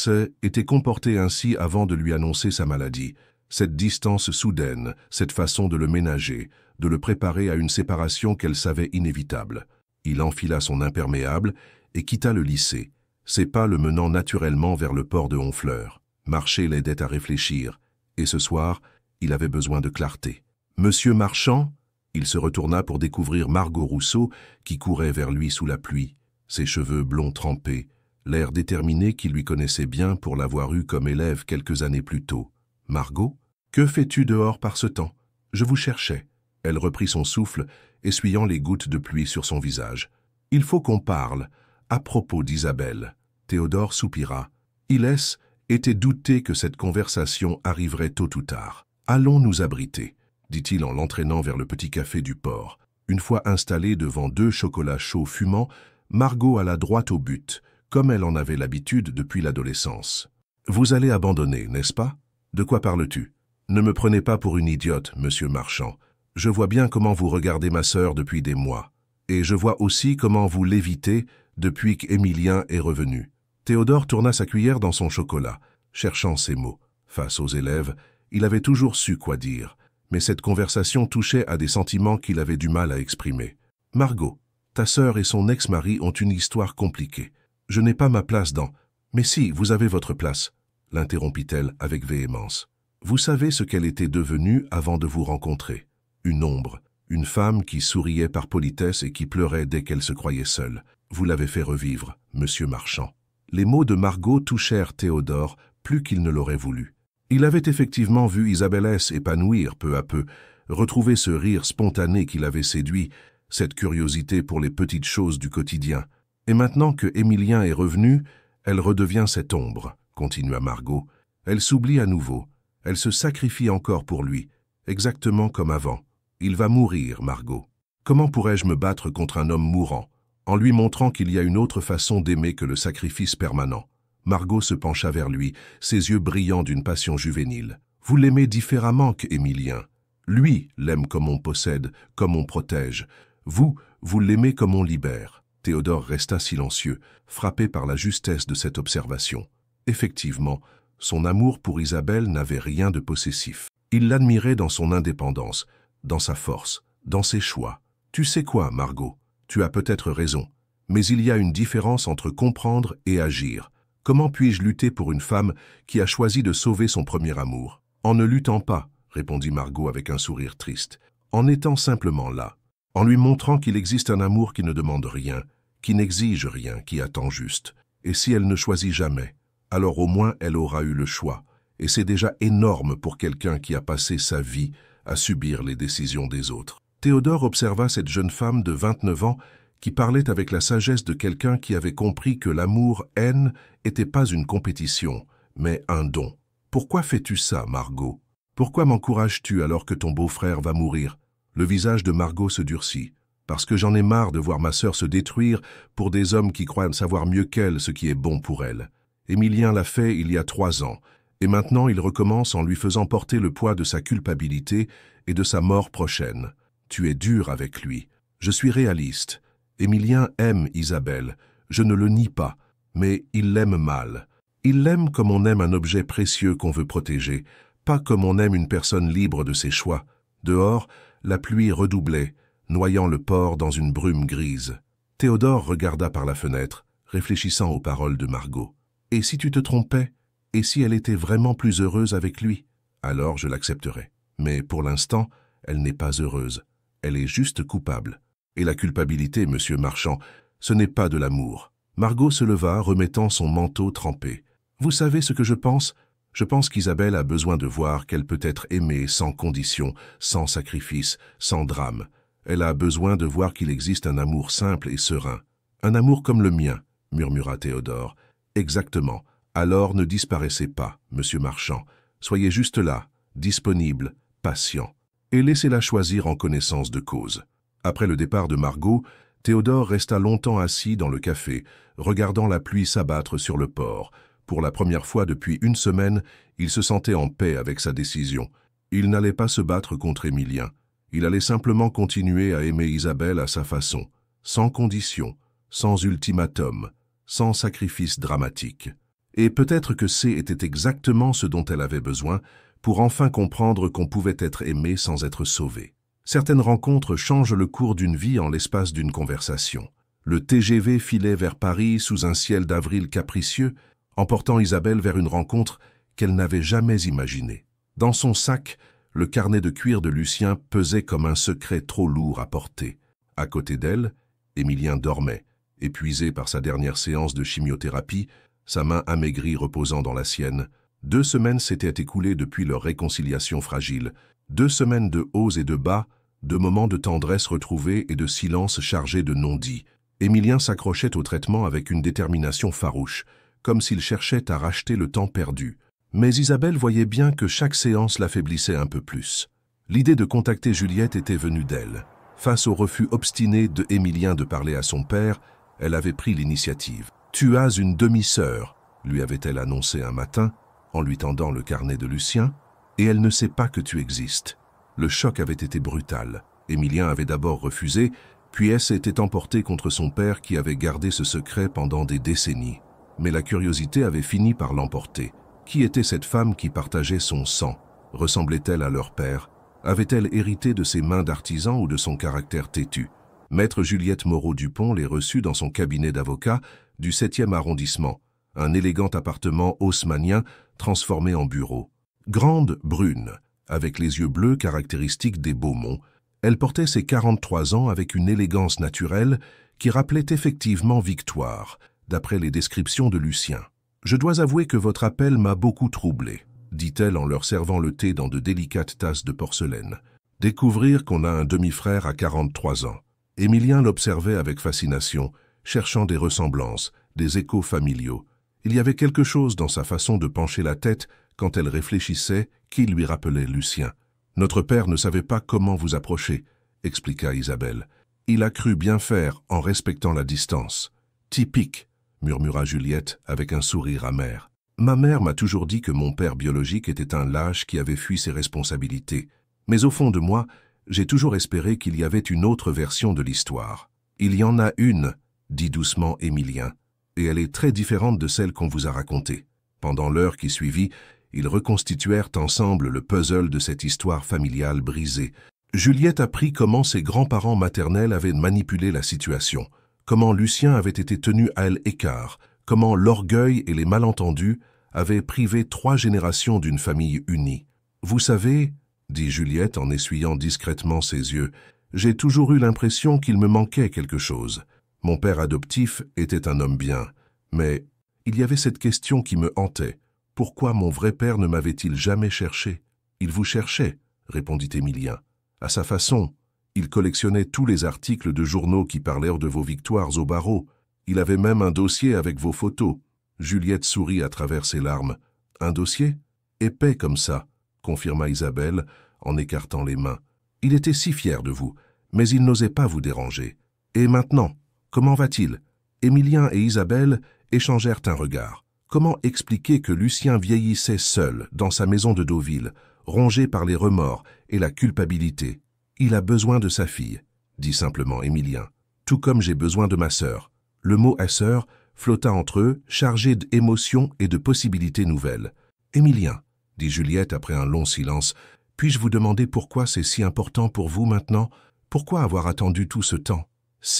était comportée ainsi avant de lui annoncer sa maladie. Cette distance soudaine, cette façon de le ménager, de le préparer à une séparation qu'elle savait inévitable. Il enfila son imperméable et quitta le lycée, ses pas le menant naturellement vers le port de Honfleur. Marcher l'aidait à réfléchir, et ce soir, il avait besoin de clarté. « Monsieur Marchand ?» Il se retourna pour découvrir Margot Rousseau qui courait vers lui sous la pluie, ses cheveux blonds trempés, l'air déterminé qui lui connaissait bien pour l'avoir eu comme élève quelques années plus tôt. « Margot, que fais-tu dehors par ce temps? Je vous cherchais. » Elle reprit son souffle, essuyant les gouttes de pluie sur son visage. « Il faut qu'on parle, à propos d'Isabelle. » Théodore soupira. Ilès était douté que cette conversation arriverait tôt ou tard. « Allons nous abriter, » dit-il en l'entraînant vers le petit café du port. Une fois installée devant 2 chocolats chauds fumants, Margot alla droit au but, comme elle en avait l'habitude depuis l'adolescence. « Vous allez abandonner, n'est-ce pas? De quoi parles-tu? Ne me prenez pas pour une idiote, monsieur Marchand. Je vois bien comment vous regardez ma sœur depuis des mois. Et je vois aussi comment vous l'évitez depuis qu'Émilien est revenu. » Théodore tourna sa cuillère dans son chocolat, cherchant ses mots. Face aux élèves, il avait toujours su quoi dire, mais cette conversation touchait à des sentiments qu'il avait du mal à exprimer. « Margot, ta sœur et son ex-mari ont une histoire compliquée. Je n'ai pas ma place dans... »« Mais si, vous avez votre place, » l'interrompit-elle avec véhémence. « Vous savez ce qu'elle était devenue avant de vous rencontrer. Une ombre, une femme qui souriait par politesse et qui pleurait dès qu'elle se croyait seule. Vous l'avez fait revivre, monsieur Marchand. » Les mots de Margot touchèrent Théodore plus qu'il ne l'aurait voulu. Il avait effectivement vu Isabelle S. épanouir peu à peu, retrouver ce rire spontané qui l'avait séduit, cette curiosité pour les petites choses du quotidien. Et maintenant que Émilien est revenu, elle redevient cette ombre, continua Margot. Elle s'oublie à nouveau, elle se sacrifie encore pour lui, exactement comme avant. Il va mourir, Margot. Comment pourrais-je me battre contre un homme mourant, en lui montrant qu'il y a une autre façon d'aimer que le sacrifice permanent? Margot se pencha vers lui, ses yeux brillants d'une passion juvénile. Vous l'aimez différemment qu'Émilien. Lui l'aime comme on possède, comme on protège. Vous l'aimez comme on libère. Théodore resta silencieux, frappé par la justesse de cette observation. Effectivement, son amour pour Isabelle n'avait rien de possessif. Il l'admirait dans son indépendance, dans sa force, dans ses choix. Tu sais quoi, Margot? Tu as peut-être raison, mais il y a une différence entre comprendre et agir. Comment puis-je lutter pour une femme qui a choisi de sauver son premier amour? En ne luttant pas, répondit Margot avec un sourire triste, en étant simplement là, en lui montrant qu'il existe un amour qui ne demande rien, qui n'exige rien, qui attend juste. Et si elle ne choisit jamais, alors au moins elle aura eu le choix, et c'est déjà énorme pour quelqu'un qui a passé sa vie à subir les décisions des autres. Théodore observa cette jeune femme de 29 ans qui parlait avec la sagesse de quelqu'un qui avait compris que l'amour-haine n'était pas une compétition, mais un don. « Pourquoi fais-tu ça, Margot? Pourquoi m'encourages-tu alors que ton beau-frère va mourir ?» Le visage de Margot se durcit. « Parce que j'en ai marre de voir ma sœur se détruire pour des hommes qui croient savoir mieux qu'elle ce qui est bon pour elle. Émilien l'a fait il y a 3 ans, Et maintenant il recommence en lui faisant porter le poids de sa culpabilité et de sa mort prochaine. Tu es dur avec lui. Je suis réaliste. Émilien aime Isabelle, je ne le nie pas, mais il l'aime mal. Il l'aime comme on aime un objet précieux qu'on veut protéger, pas comme on aime une personne libre de ses choix. Dehors, la pluie redoublait, noyant le port dans une brume grise. Théodore regarda par la fenêtre, réfléchissant aux paroles de Margot. « Et si tu te trompais? Et si elle était vraiment plus heureuse avec lui? Alors je l'accepterais. Mais pour l'instant, elle n'est pas heureuse. Elle est juste coupable. Et la culpabilité, monsieur Marchand, ce n'est pas de l'amour. » Margot se leva, remettant son manteau trempé. « Vous savez ce que je pense? Je pense qu'Isabelle a besoin de voir qu'elle peut être aimée sans condition, sans sacrifice, sans drame. Elle a besoin de voir qu'il existe un amour simple et serein. Un amour comme le mien, murmura Théodore. Exactement. Alors ne disparaissez pas, monsieur Marchand. Soyez juste là, disponible, patient. Et laissez-la choisir en connaissance de cause. » Après le départ de Margot, Théodore resta longtemps assis dans le café, regardant la pluie s'abattre sur le port. Pour la première fois depuis une semaine, il se sentait en paix avec sa décision. Il n'allait pas se battre contre Émilien. Il allait simplement continuer à aimer Isabelle à sa façon, sans condition, sans ultimatum, sans sacrifice dramatique. Et peut-être que était exactement ce dont elle avait besoin pour enfin comprendre qu'on pouvait être aimé sans être sauvé. Certaines rencontres changent le cours d'une vie en l'espace d'une conversation. Le TGV filait vers Paris sous un ciel d'avril capricieux, emportant Isabelle vers une rencontre qu'elle n'avait jamais imaginée. Dans son sac, le carnet de cuir de Lucien pesait comme un secret trop lourd à porter. À côté d'elle, Émilien dormait, épuisé par sa dernière séance de chimiothérapie, sa main amaigrie reposant dans la sienne. 2 semaines s'étaient écoulées depuis leur réconciliation fragile, 2 semaines de hauts et de bas, de moments de tendresse retrouvés et de silence chargés de non-dits. Émilien s'accrochait au traitement avec une détermination farouche, comme s'il cherchait à racheter le temps perdu. Mais Isabelle voyait bien que chaque séance l'affaiblissait un peu plus. L'idée de contacter Juliette était venue d'elle. Face au refus obstiné de Émilien de parler à son père, elle avait pris l'initiative. « Tu as une demi-sœur », lui avait-elle annoncé un matin, en lui tendant le carnet de Lucien, « et elle ne sait pas que tu existes. » Le choc avait été brutal. Émilien avait d'abord refusé, puis elle s'était emportée contre son père qui avait gardé ce secret pendant des décennies. Mais la curiosité avait fini par l'emporter. Qui était cette femme qui partageait son sang? Ressemblait-elle à leur père? Avait-elle hérité de ses mains d'artisan ou de son caractère têtu? Maître Juliette Moreau-Dupont les reçut dans son cabinet d'avocat du 7e arrondissement, un élégant appartement haussmannien transformé en bureau. Grande, brune, avec les yeux bleus caractéristiques des Beaumont, elle portait ses 43 ans avec une élégance naturelle qui rappelait effectivement Victoire, d'après les descriptions de Lucien. « Je dois avouer que votre appel m'a beaucoup troublé, » dit-elle en leur servant le thé dans de délicates tasses de porcelaine. « Découvrir qu'on a un demi-frère à 43 ans. » Émilien l'observait avec fascination, cherchant des ressemblances, des échos familiaux. Il y avait quelque chose dans sa façon de pencher la tête quand elle réfléchissait qui lui rappelait Lucien. « Notre père ne savait pas comment vous approcher, » expliqua Isabelle. « Il a cru bien faire en respectant la distance. »« Typique », murmura Juliette avec un sourire amer. « Ma mère m'a toujours dit que mon père biologique était un lâche qui avait fui ses responsabilités. Mais au fond de moi, j'ai toujours espéré qu'il y avait une autre version de l'histoire. »« Il y en a une, » dit doucement Émilien, « et elle est très différente de celle qu'on vous a racontée. » Pendant l'heure qui suivit, ils reconstituèrent ensemble le puzzle de cette histoire familiale brisée. Juliette apprit comment ses grands-parents maternels avaient manipulé la situation, comment Lucien avait été tenu à l'écart, comment l'orgueil et les malentendus avaient privé 3 générations d'une famille unie. « Vous savez, » dit Juliette en essuyant discrètement ses yeux, « j'ai toujours eu l'impression qu'il me manquait quelque chose. Mon père adoptif était un homme bien, mais il y avait cette question qui me hantait. Pourquoi mon vrai père ne m'avait-il jamais cherché? »« Il vous cherchait, » répondit Émilien. « À sa façon, il collectionnait tous les articles de journaux qui parlèrent de vos victoires au barreau. Il avait même un dossier avec vos photos. » Juliette sourit à travers ses larmes. « Un dossier? Épais comme ça, » confirma Isabelle en écartant les mains. « Il était si fier de vous, mais il n'osait pas vous déranger. Et maintenant, comment va-t-il » Émilien et Isabelle échangèrent un regard. Comment expliquer que Lucien vieillissait seul dans sa maison de Deauville, rongé par les remords et la culpabilité? Il a besoin de sa fille, dit simplement Émilien. Tout comme j'ai besoin de ma sœur. Le mot « sœur » flotta entre eux, chargé d'émotions et de possibilités nouvelles. Émilien, dit Juliette après un long silence, puis-je vous demander pourquoi c'est si important pour vous maintenant? Pourquoi avoir attendu tout ce temps?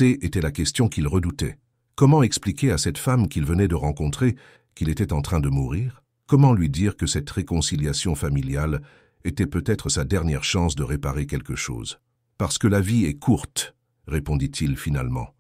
Était la question qu'il redoutait. Comment expliquer à cette femme qu'il venait de rencontrer qu'il était en train de mourir? Comment lui dire que cette réconciliation familiale était peut-être sa dernière chance de réparer quelque chose? Parce que la vie est courte, répondit-il finalement.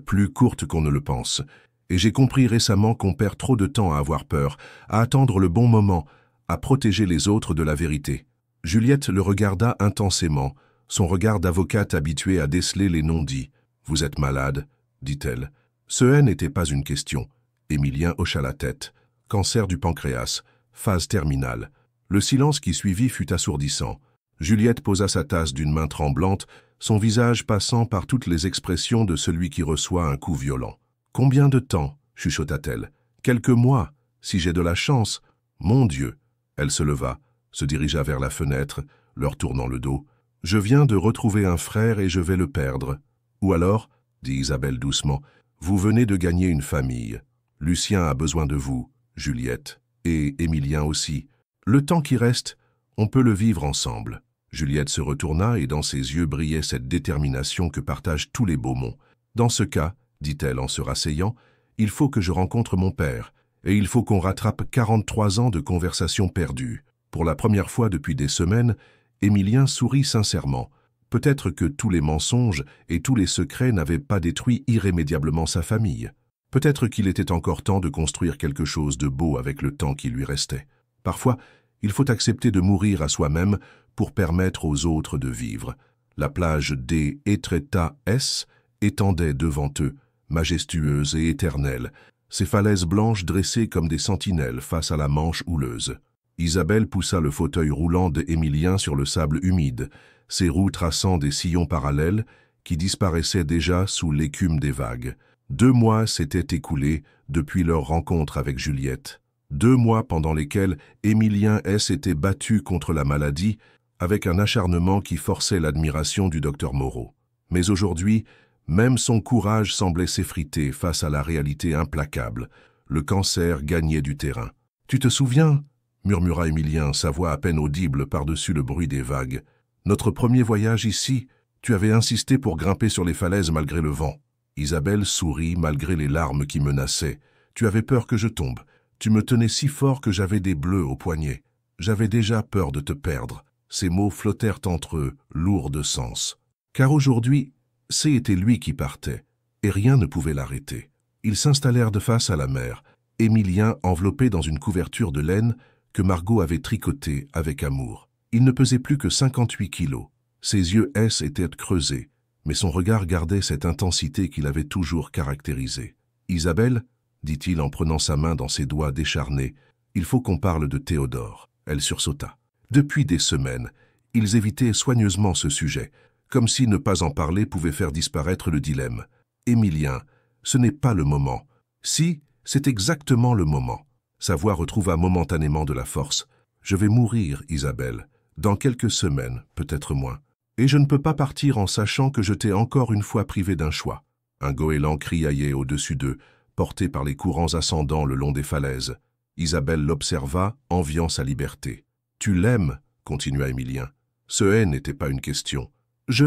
Plus courte qu'on ne le pense. Et j'ai compris récemment qu'on perd trop de temps à avoir peur, à attendre le bon moment, à protéger les autres de la vérité. Juliette le regarda intensément, son regard d'avocate habituée à déceler les non-dits. « Vous êtes malade », dit-elle. Ce « n'était pas une question. Émilien hocha la tête. Cancer du pancréas, phase terminale. Le silence qui suivit fut assourdissant. Juliette posa sa tasse d'une main tremblante, son visage passant par toutes les expressions de celui qui reçoit un coup violent. « Combien de temps ?» chuchota-t-elle. « Quelques mois, si j'ai de la chance. Mon Dieu !» Elle se leva, se dirigea vers la fenêtre, leur tournant le dos. « Je viens de retrouver un frère et je vais le perdre. » Ou alors, dit Isabelle doucement, vous venez de gagner une famille. Lucien a besoin de vous, Juliette, et Émilien aussi. Le temps qui reste, on peut le vivre ensemble. Juliette se retourna et dans ses yeux brillait cette détermination que partagent tous les Beaumont. Dans ce cas, dit-elle en se rasseyant, il faut que je rencontre mon père, et il faut qu'on rattrape 43 ans de conversation perdue. Pour la première fois depuis des semaines, Émilien sourit sincèrement. Peut-être que tous les mensonges et tous les secrets n'avaient pas détruit irrémédiablement sa famille. Peut-être qu'il était encore temps de construire quelque chose de beau avec le temps qui lui restait. Parfois, il faut accepter de mourir à soi-même pour permettre aux autres de vivre. La plage des Etretat-S étendait devant eux, majestueuse et éternelle, ses falaises blanches dressées comme des sentinelles face à la Manche houleuse. Isabelle poussa le fauteuil roulant d'Émilien sur le sable humide, ses roues traçant des sillons parallèles qui disparaissaient déjà sous l'écume des vagues. 2 mois s'étaient écoulés depuis leur rencontre avec Juliette. 2 mois pendant lesquels Émilien s'était battu contre la maladie avec un acharnement qui forçait l'admiration du docteur Moreau. Mais aujourd'hui, même son courage semblait s'effriter face à la réalité implacable. Le cancer gagnait du terrain. « Tu te souviens ?» murmura Émilien, sa voix à peine audible par-dessus le bruit des vagues. « Notre premier voyage ici, tu avais insisté pour grimper sur les falaises malgré le vent. » Isabelle sourit malgré les larmes qui menaçaient. « Tu avais peur que je tombe. Tu me tenais si fort que j'avais des bleus au poignet. J'avais déjà peur de te perdre. » Ces mots flottèrent entre eux, lourds de sens. Car aujourd'hui, c'était lui qui partait, et rien ne pouvait l'arrêter. Ils s'installèrent de face à la mer, Émilien enveloppé dans une couverture de laine que Margot avait tricotée avec amour. Il ne pesait plus que 58 kilos. Ses yeux étaient creusés, mais son regard gardait cette intensité qu'il avait toujours caractérisée. « Isabelle, dit-il en prenant sa main dans ses doigts décharnés, il faut qu'on parle de Théodore. » Elle sursauta. Depuis des semaines, ils évitaient soigneusement ce sujet, comme si ne pas en parler pouvait faire disparaître le dilemme. « Émilien, ce n'est pas le moment. » « Si, c'est exactement le moment. » Sa voix retrouva momentanément de la force. « Je vais mourir, Isabelle. Dans quelques semaines, peut-être moins. Et je ne peux pas partir en sachant que je t'ai encore une fois privé d'un choix. » Un goéland criaillait au-dessus d'eux, porté par les courants ascendants le long des falaises. Isabelle l'observa, enviant sa liberté. « Tu l'aimes » continua Émilien. Ce « n'était pas une question.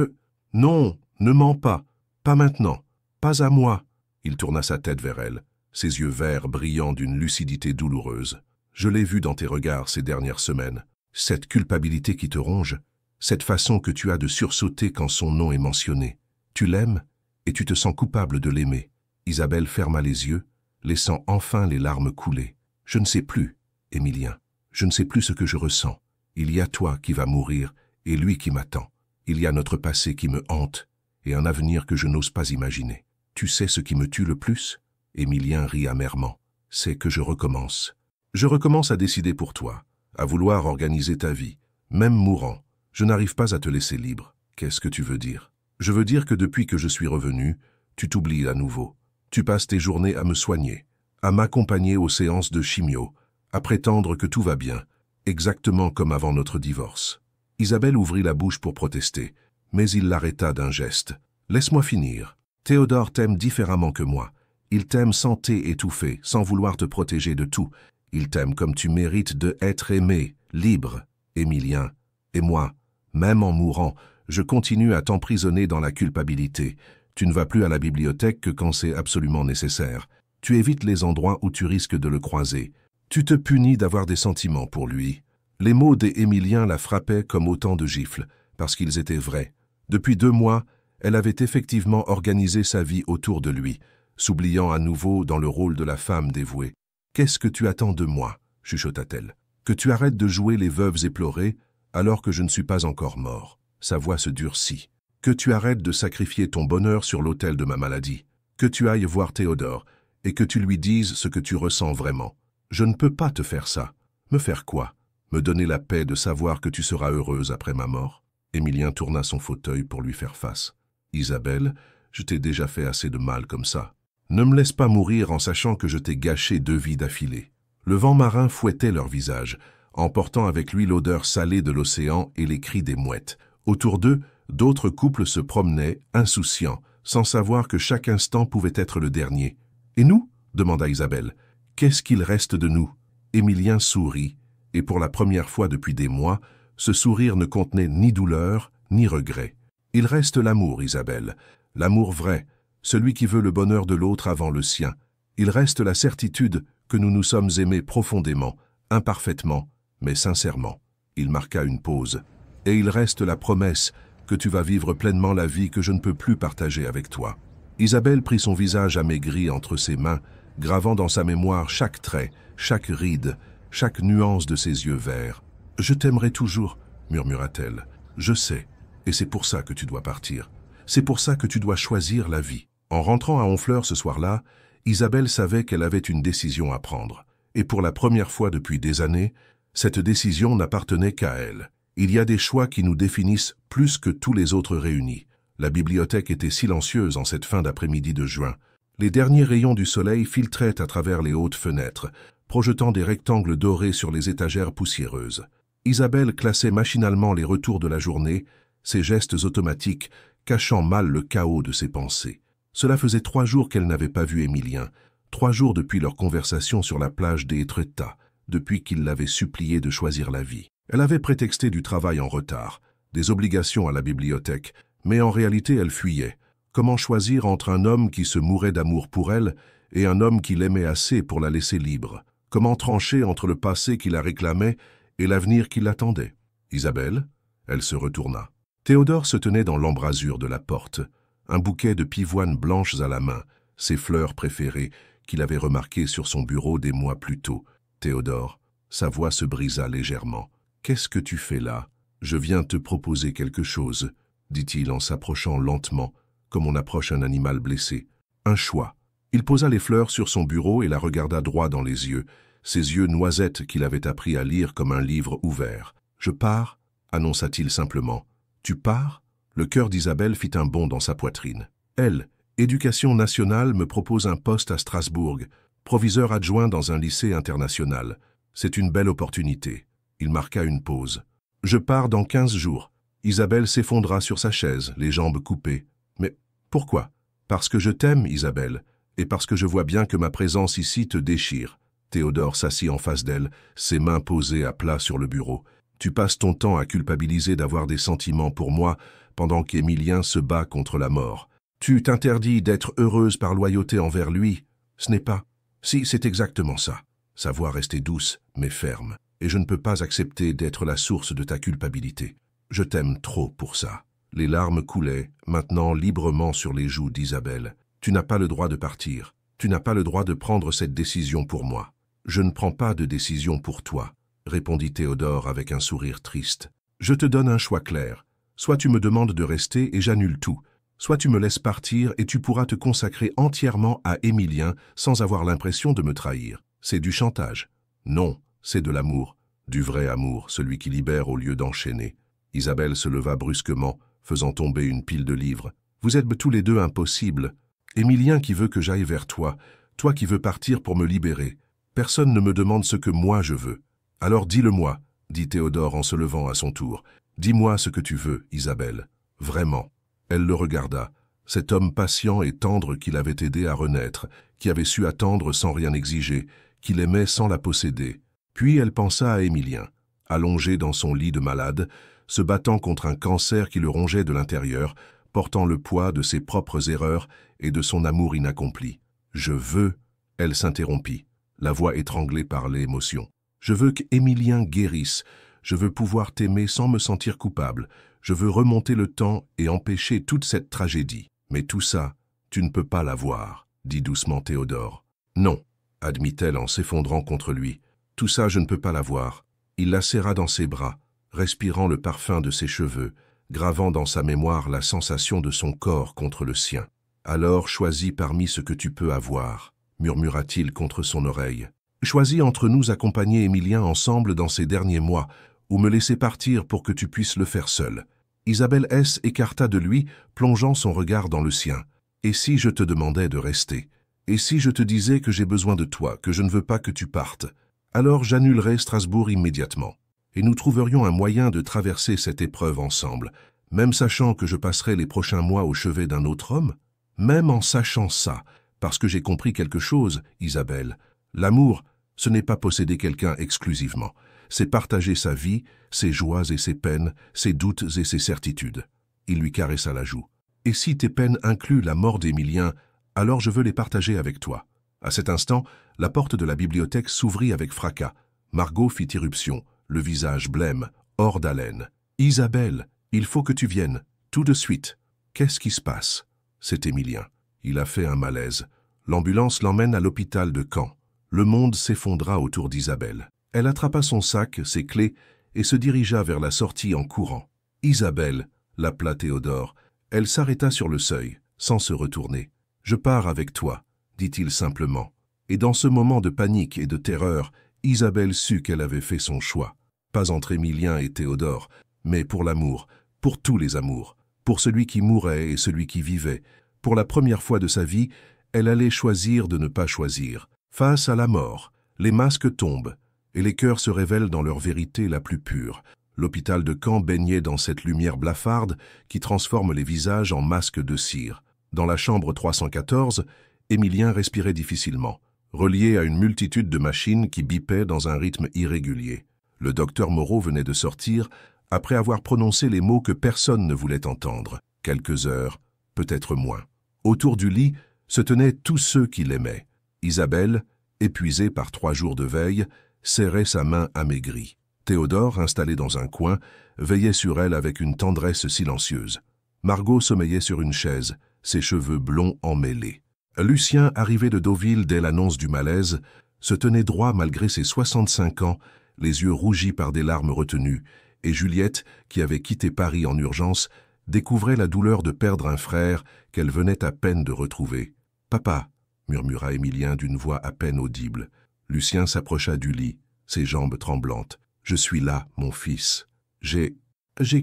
« Non, ne mens pas. Pas maintenant. Pas à moi. » Il tourna sa tête vers elle, ses yeux verts brillant d'une lucidité douloureuse. « Je l'ai vu dans tes regards ces dernières semaines. Cette culpabilité qui te ronge, cette façon que tu as de sursauter quand son nom est mentionné. Tu l'aimes et tu te sens coupable de l'aimer. » Isabelle ferma les yeux, laissant enfin les larmes couler. « Je ne sais plus, Émilien. Je ne sais plus ce que je ressens. Il y a toi qui vas mourir et lui qui m'attend. Il y a notre passé qui me hante et un avenir que je n'ose pas imaginer. Tu sais ce qui me tue le plus ?» Émilien rit amèrement. « C'est que je recommence. Je recommence à décider pour toi, à vouloir organiser ta vie, même mourant. Je n'arrive pas à te laisser libre. Qu'est-ce que tu veux dire? Je veux dire que depuis que je suis revenu, tu t'oublies à nouveau. Tu passes tes journées à me soigner, à m'accompagner aux séances de chimio, à prétendre que tout va bien, exactement comme avant notre divorce. Isabelle ouvrit la bouche pour protester, mais il l'arrêta d'un geste. « Laisse-moi finir. Théodore t'aime différemment que moi. Il t'aime sans t'étouffer, sans vouloir te protéger de tout. Il t'aime comme tu mérites de être aimé, libre. Émilien. Et moi, même en mourant, je continue à t'emprisonner dans la culpabilité. Tu ne vas plus à la bibliothèque que quand c'est absolument nécessaire. Tu évites les endroits où tu risques de le croiser. Tu te punis d'avoir des sentiments pour lui. » Les mots d'Émilien la frappaient comme autant de gifles, parce qu'ils étaient vrais. Depuis 2 mois, elle avait effectivement organisé sa vie autour de lui, s'oubliant à nouveau dans le rôle de la femme dévouée. « Qu'est-ce que tu attends de moi ?» chuchota-t-elle. « Que tu arrêtes de jouer les veuves éplorées alors que je ne suis pas encore mort. » Sa voix se durcit. « Que tu arrêtes de sacrifier ton bonheur sur l'autel de ma maladie. Que tu ailles voir Théodore et que tu lui dises ce que tu ressens vraiment. Je ne peux pas te faire ça. Me faire quoi? Me donner la paix de savoir que tu seras heureuse après ma mort ?» Émilien tourna son fauteuil pour lui faire face. « Isabelle, je t'ai déjà fait assez de mal comme ça. Ne me laisse pas mourir en sachant que je t'ai gâché 2 vies d'affilée. » Le vent marin fouettait leur visage, emportant avec lui l'odeur salée de l'océan et les cris des mouettes. Autour d'eux, d'autres couples se promenaient, insouciants, sans savoir que chaque instant pouvait être le dernier. « Et nous ?» demanda Isabelle. « Qu'est-ce qu'il reste de nous ?» Émilien sourit, et pour la première fois depuis des mois, ce sourire ne contenait ni douleur, ni regret. « Il reste l'amour, Isabelle, l'amour vrai, celui qui veut le bonheur de l'autre avant le sien. Il reste la certitude que nous nous sommes aimés profondément, imparfaitement, mais sincèrement. » Il marqua une pause. « Et il reste la promesse que tu vas vivre pleinement la vie que je ne peux plus partager avec toi. » Isabelle prit son visage amaigri entre ses mains, gravant dans sa mémoire chaque trait, chaque ride, chaque nuance de ses yeux verts. « Je t'aimerai toujours, » murmura-t-elle. « Je sais, et c'est pour ça que tu dois partir. C'est pour ça que tu dois choisir la vie. » En rentrant à Honfleur ce soir-là, Isabelle savait qu'elle avait une décision à prendre. Et pour la première fois depuis des années, cette décision n'appartenait qu'à elle. Il y a des choix qui nous définissent plus que tous les autres réunis. La bibliothèque était silencieuse en cette fin d'après-midi de juin. Les derniers rayons du soleil filtraient à travers les hautes fenêtres, projetant des rectangles dorés sur les étagères poussiéreuses. Isabelle classait machinalement les retours de la journée, ses gestes automatiques cachant mal le chaos de ses pensées. Cela faisait 3 jours qu'elle n'avait pas vu Émilien, 3 jours depuis leur conversation sur la plage d'Étretat, depuis qu'il l'avait supplié de choisir la vie. Elle avait prétexté du travail en retard, des obligations à la bibliothèque, mais en réalité elle fuyait. Comment choisir entre un homme qui se mourait d'amour pour elle et un homme qui l'aimait assez pour la laisser libre? Comment trancher entre le passé qui la réclamait et l'avenir qui l'attendait? Isabelle? Elle se retourna. Théodore se tenait dans l'embrasure de la porte, un bouquet de pivoines blanches à la main, ses fleurs préférées qu'il avait remarquées sur son bureau des mois plus tôt. « Théodore », sa voix se brisa légèrement. « Qu'est-ce que tu fais là? Je viens te proposer quelque chose, » dit-il en s'approchant lentement, comme on approche un animal blessé. « Un choix. » Il posa les fleurs sur son bureau et la regarda droit dans les yeux, ses yeux noisettes qu'il avait appris à lire comme un livre ouvert. « Je pars » annonça-t-il simplement. « Tu pars ?» Le cœur d'Isabelle fit un bond dans sa poitrine. Elle, Éducation nationale, me propose un poste à Strasbourg, proviseur adjoint dans un lycée international. C'est une belle opportunité. Il marqua une pause. « Je pars dans 15 jours. » Isabelle s'effondra sur sa chaise, les jambes coupées. « Mais pourquoi ?»« Parce que je t'aime, Isabelle, et parce que je vois bien que ma présence ici te déchire. » Théodore s'assit en face d'elle, ses mains posées à plat sur le bureau. « Tu passes ton temps à culpabiliser d'avoir des sentiments pour moi pendant qu'Émilien se bat contre la mort. Tu t'interdis d'être heureuse par loyauté envers lui. Ce n'est pas. Si, c'est exactement ça. » Sa voix restait douce, mais ferme. « Et je ne peux pas accepter d'être la source de ta culpabilité. Je t'aime trop pour ça. » Les larmes coulaient, maintenant librement sur les joues d'Isabelle. « Tu n'as pas le droit de partir. Tu n'as pas le droit de prendre cette décision pour moi. »« Je ne prends pas de décision pour toi, » répondit Théodore avec un sourire triste. « Je te donne un choix clair. Soit tu me demandes de rester et j'annule tout. Soit tu me laisses partir et tu pourras te consacrer entièrement à Émilien sans avoir l'impression de me trahir. C'est du chantage. Non, c'est de l'amour. Du vrai amour, celui qui libère au lieu d'enchaîner. » Isabelle se leva brusquement, faisant tomber une pile de livres. « Vous êtes tous les deux impossibles. Émilien qui veut que j'aille vers toi, Toi qui veux partir pour me libérer. Personne ne me demande ce que moi je veux. Alors dis-le-moi, dit Théodore en se levant à son tour. Dis-moi ce que tu veux, Isabelle. Vraiment. Elle le regarda. Cet homme patient et tendre qui l'avait aidé à renaître, qui avait su attendre sans rien exiger, qui l'aimait sans la posséder. Puis elle pensa à Émilien, allongé dans son lit de malade, se battant contre un cancer qui le rongeait de l'intérieur, portant le poids de ses propres erreurs et de son amour inaccompli. « Je veux… » Elle s'interrompit, la voix étranglée par l'émotion. « Je veux qu'Émilien guérisse. Je veux pouvoir t'aimer sans me sentir coupable. Je veux remonter le temps et empêcher toute cette tragédie. Mais tout ça, tu ne peux pas l'avoir, dit doucement Théodore. Non, admit-elle en s'effondrant contre lui. Tout ça, je ne peux pas l'avoir. Il la serra dans ses bras, respirant le parfum de ses cheveux, gravant dans sa mémoire la sensation de son corps contre le sien. Alors choisis parmi ce que tu peux avoir, murmura-t-il contre son oreille. Choisis entre nous accompagner Émilien ensemble dans ces derniers mois, ou me laisser partir pour que tu puisses le faire seul. Isabelle S. écarta de lui, plongeant son regard dans le sien. Et si je te demandais de rester? Et si je te disais que j'ai besoin de toi, que je ne veux pas que tu partes? Alors j'annulerais Strasbourg immédiatement. Et nous trouverions un moyen de traverser cette épreuve ensemble, même sachant que je passerai les prochains mois au chevet d'un autre homme? Même en sachant ça, parce que j'ai compris quelque chose, Isabelle. L'amour, ce n'est pas posséder quelqu'un exclusivement. C'est partager sa vie, ses joies et ses peines, ses doutes et ses certitudes. Il lui caressa la joue. Et si tes peines incluent la mort d'Émilien, alors je veux les partager avec toi. À cet instant, la porte de la bibliothèque s'ouvrit avec fracas. Margot fit irruption, le visage blême, hors d'haleine. « Isabelle, il faut que tu viennes, tout de suite. » « Qu'est-ce qui se passe ?» C'est Émilien. Il a fait un malaise. L'ambulance l'emmène à l'hôpital de Caen. Le monde s'effondra autour d'Isabelle. Elle attrapa son sac, ses clés, et se dirigea vers la sortie en courant. « Isabelle » l'appela Théodore. Elle s'arrêta sur le seuil, sans se retourner. « Je pars avec toi », dit-il simplement. Et dans ce moment de panique et de terreur, Isabelle sut qu'elle avait fait son choix. Pas entre Émilien et Théodore, mais pour l'amour, pour tous les amours, pour celui qui mourait et celui qui vivait. Pour la première fois de sa vie, elle allait choisir de ne pas choisir. Face à la mort, les masques tombent, et les cœurs se révèlent dans leur vérité la plus pure. L'hôpital de Caen baignait dans cette lumière blafarde qui transforme les visages en masques de cire. Dans la chambre 314, Émilien respirait difficilement, relié à une multitude de machines qui bipaient dans un rythme irrégulier. Le docteur Moreau venait de sortir, après avoir prononcé les mots que personne ne voulait entendre. Quelques heures, peut-être moins. Autour du lit se tenaient tous ceux qui l'aimaient. Isabelle, épuisée par 3 jours de veille, serrait sa main amaigrie. Théodore, installé dans un coin, veillait sur elle avec une tendresse silencieuse. Margot sommeillait sur une chaise, ses cheveux blonds emmêlés. Lucien, arrivé de Deauville dès l'annonce du malaise, se tenait droit malgré ses 65 ans, les yeux rougis par des larmes retenues, et Juliette, qui avait quitté Paris en urgence, découvrait la douleur de perdre un frère qu'elle venait à peine de retrouver. « Papa !» murmura Émilien d'une voix à peine audible. Lucien s'approcha du lit, ses jambes tremblantes. « Je suis là, mon fils. J'ai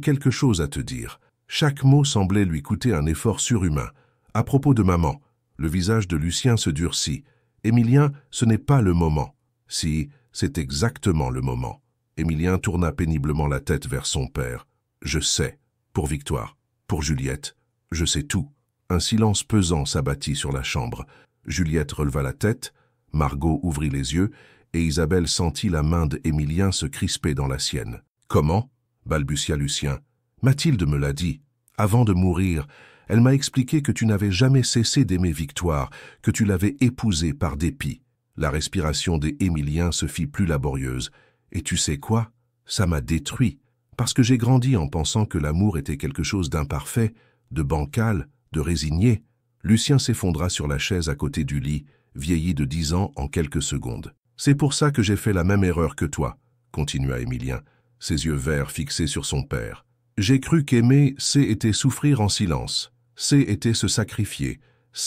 quelque chose à te dire. » Chaque mot semblait lui coûter un effort surhumain. « À propos de maman. » Le visage de Lucien se durcit. « Émilien, ce n'est pas le moment. » « Si, c'est exactement le moment. » Émilien tourna péniblement la tête vers son père. « Je sais. Pour Victoire. Pour Juliette. Je sais tout. » Un silence pesant s'abattit sur la chambre. Juliette releva la tête, Margot ouvrit les yeux, et Isabelle sentit la main d'Émilien se crisper dans la sienne. « Comment ?» balbutia Lucien. « Mathilde me l'a dit. Avant de mourir, elle m'a expliqué que tu n'avais jamais cessé d'aimer Victoire, que tu l'avais épousée par dépit. » La respiration d'Émilien se fit plus laborieuse. « Et tu sais quoi? Ça m'a détruit, parce que j'ai grandi en pensant que l'amour était quelque chose d'imparfait, de bancal, de résigné. » Lucien s'effondra sur la chaise à côté du lit, vieilli de 10 ans en quelques secondes. « C'est pour ça que j'ai fait la même erreur que toi, » continua Émilien, ses yeux verts fixés sur son père. « J'ai cru qu'aimer, c'était souffrir en silence, c'était se sacrifier,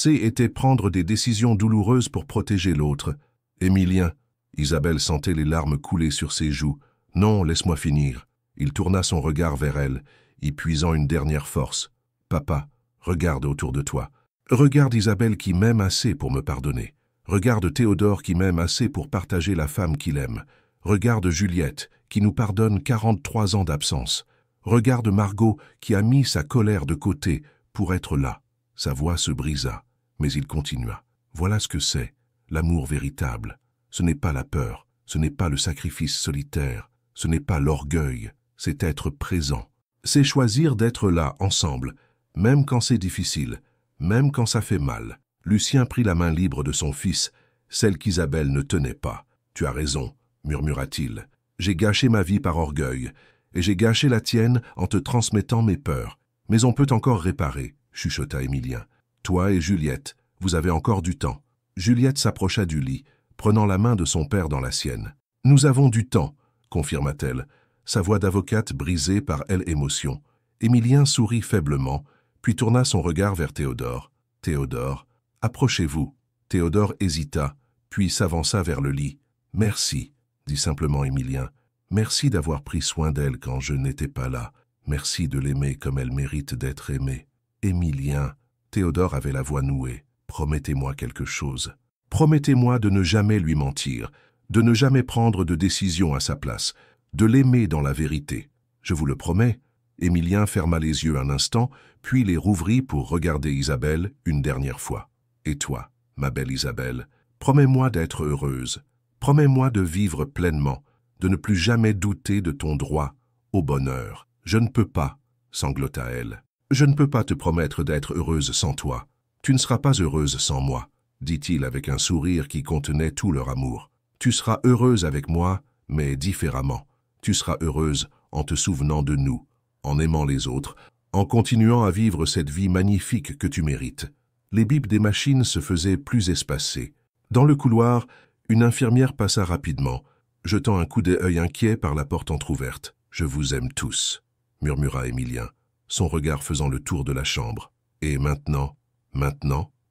était prendre des décisions douloureuses pour protéger l'autre. Émilien, » Isabelle sentait les larmes couler sur ses joues. « Non, laisse-moi finir. » Il tourna son regard vers elle, y puisant une dernière force. « Papa, regarde autour de toi. Regarde Isabelle qui m'aime assez pour me pardonner. Regarde Théodore qui m'aime assez pour partager la femme qu'il aime. Regarde Juliette qui nous pardonne 43 ans d'absence. Regarde Margot qui a mis sa colère de côté pour être là. » Sa voix se brisa, mais il continua. « Voilà ce que c'est, l'amour véritable. Ce n'est pas la peur, ce n'est pas le sacrifice solitaire, ce n'est pas l'orgueil, c'est être présent. C'est choisir d'être là, ensemble, même quand c'est difficile, même quand ça fait mal. » Lucien prit la main libre de son fils, celle qu'Isabelle ne tenait pas. « Tu as raison, » murmura-t-il. « J'ai gâché ma vie par orgueil, et j'ai gâché la tienne en te transmettant mes peurs. Mais on peut encore réparer, » chuchota Émilien. « Toi et Juliette, vous avez encore du temps. » Juliette s'approcha du lit, prenant la main de son père dans la sienne. « Nous avons du temps, » confirma-t-elle, sa voix d'avocate brisée par l'émotion. Émilien sourit faiblement, puis tourna son regard vers Théodore. « Théodore, approchez-vous. » Théodore hésita, puis s'avança vers le lit. « Merci, » dit simplement Émilien. « Merci d'avoir pris soin d'elle quand je n'étais pas là. Merci de l'aimer comme elle mérite d'être aimée. » « Émilien, » Théodore avait la voix nouée. « Promettez-moi quelque chose. Promettez-moi de ne jamais lui mentir, de ne jamais prendre de décision à sa place, de l'aimer dans la vérité. Je vous le promets. » Émilien ferma les yeux un instant, puis les rouvrit pour regarder Isabelle une dernière fois. « Et toi, ma belle Isabelle, promets-moi d'être heureuse. Promets-moi de vivre pleinement, de ne plus jamais douter de ton droit au bonheur. »« Je ne peux pas, » sanglota-elle. « Je ne peux pas te promettre d'être heureuse sans toi. Tu ne seras pas heureuse sans moi, » dit-il avec un sourire qui contenait tout leur amour. « Tu seras heureuse avec moi, mais différemment. Tu seras heureuse en te souvenant de nous, en aimant les autres, en continuant à vivre cette vie magnifique que tu mérites. » Les bips des machines se faisaient plus espacés. Dans le couloir, une infirmière passa rapidement, jetant un coup d'œil inquiet par la porte entr'ouverte. « Je vous aime tous, » murmura Émilien, son regard faisant le tour de la chambre. « Et maintenant,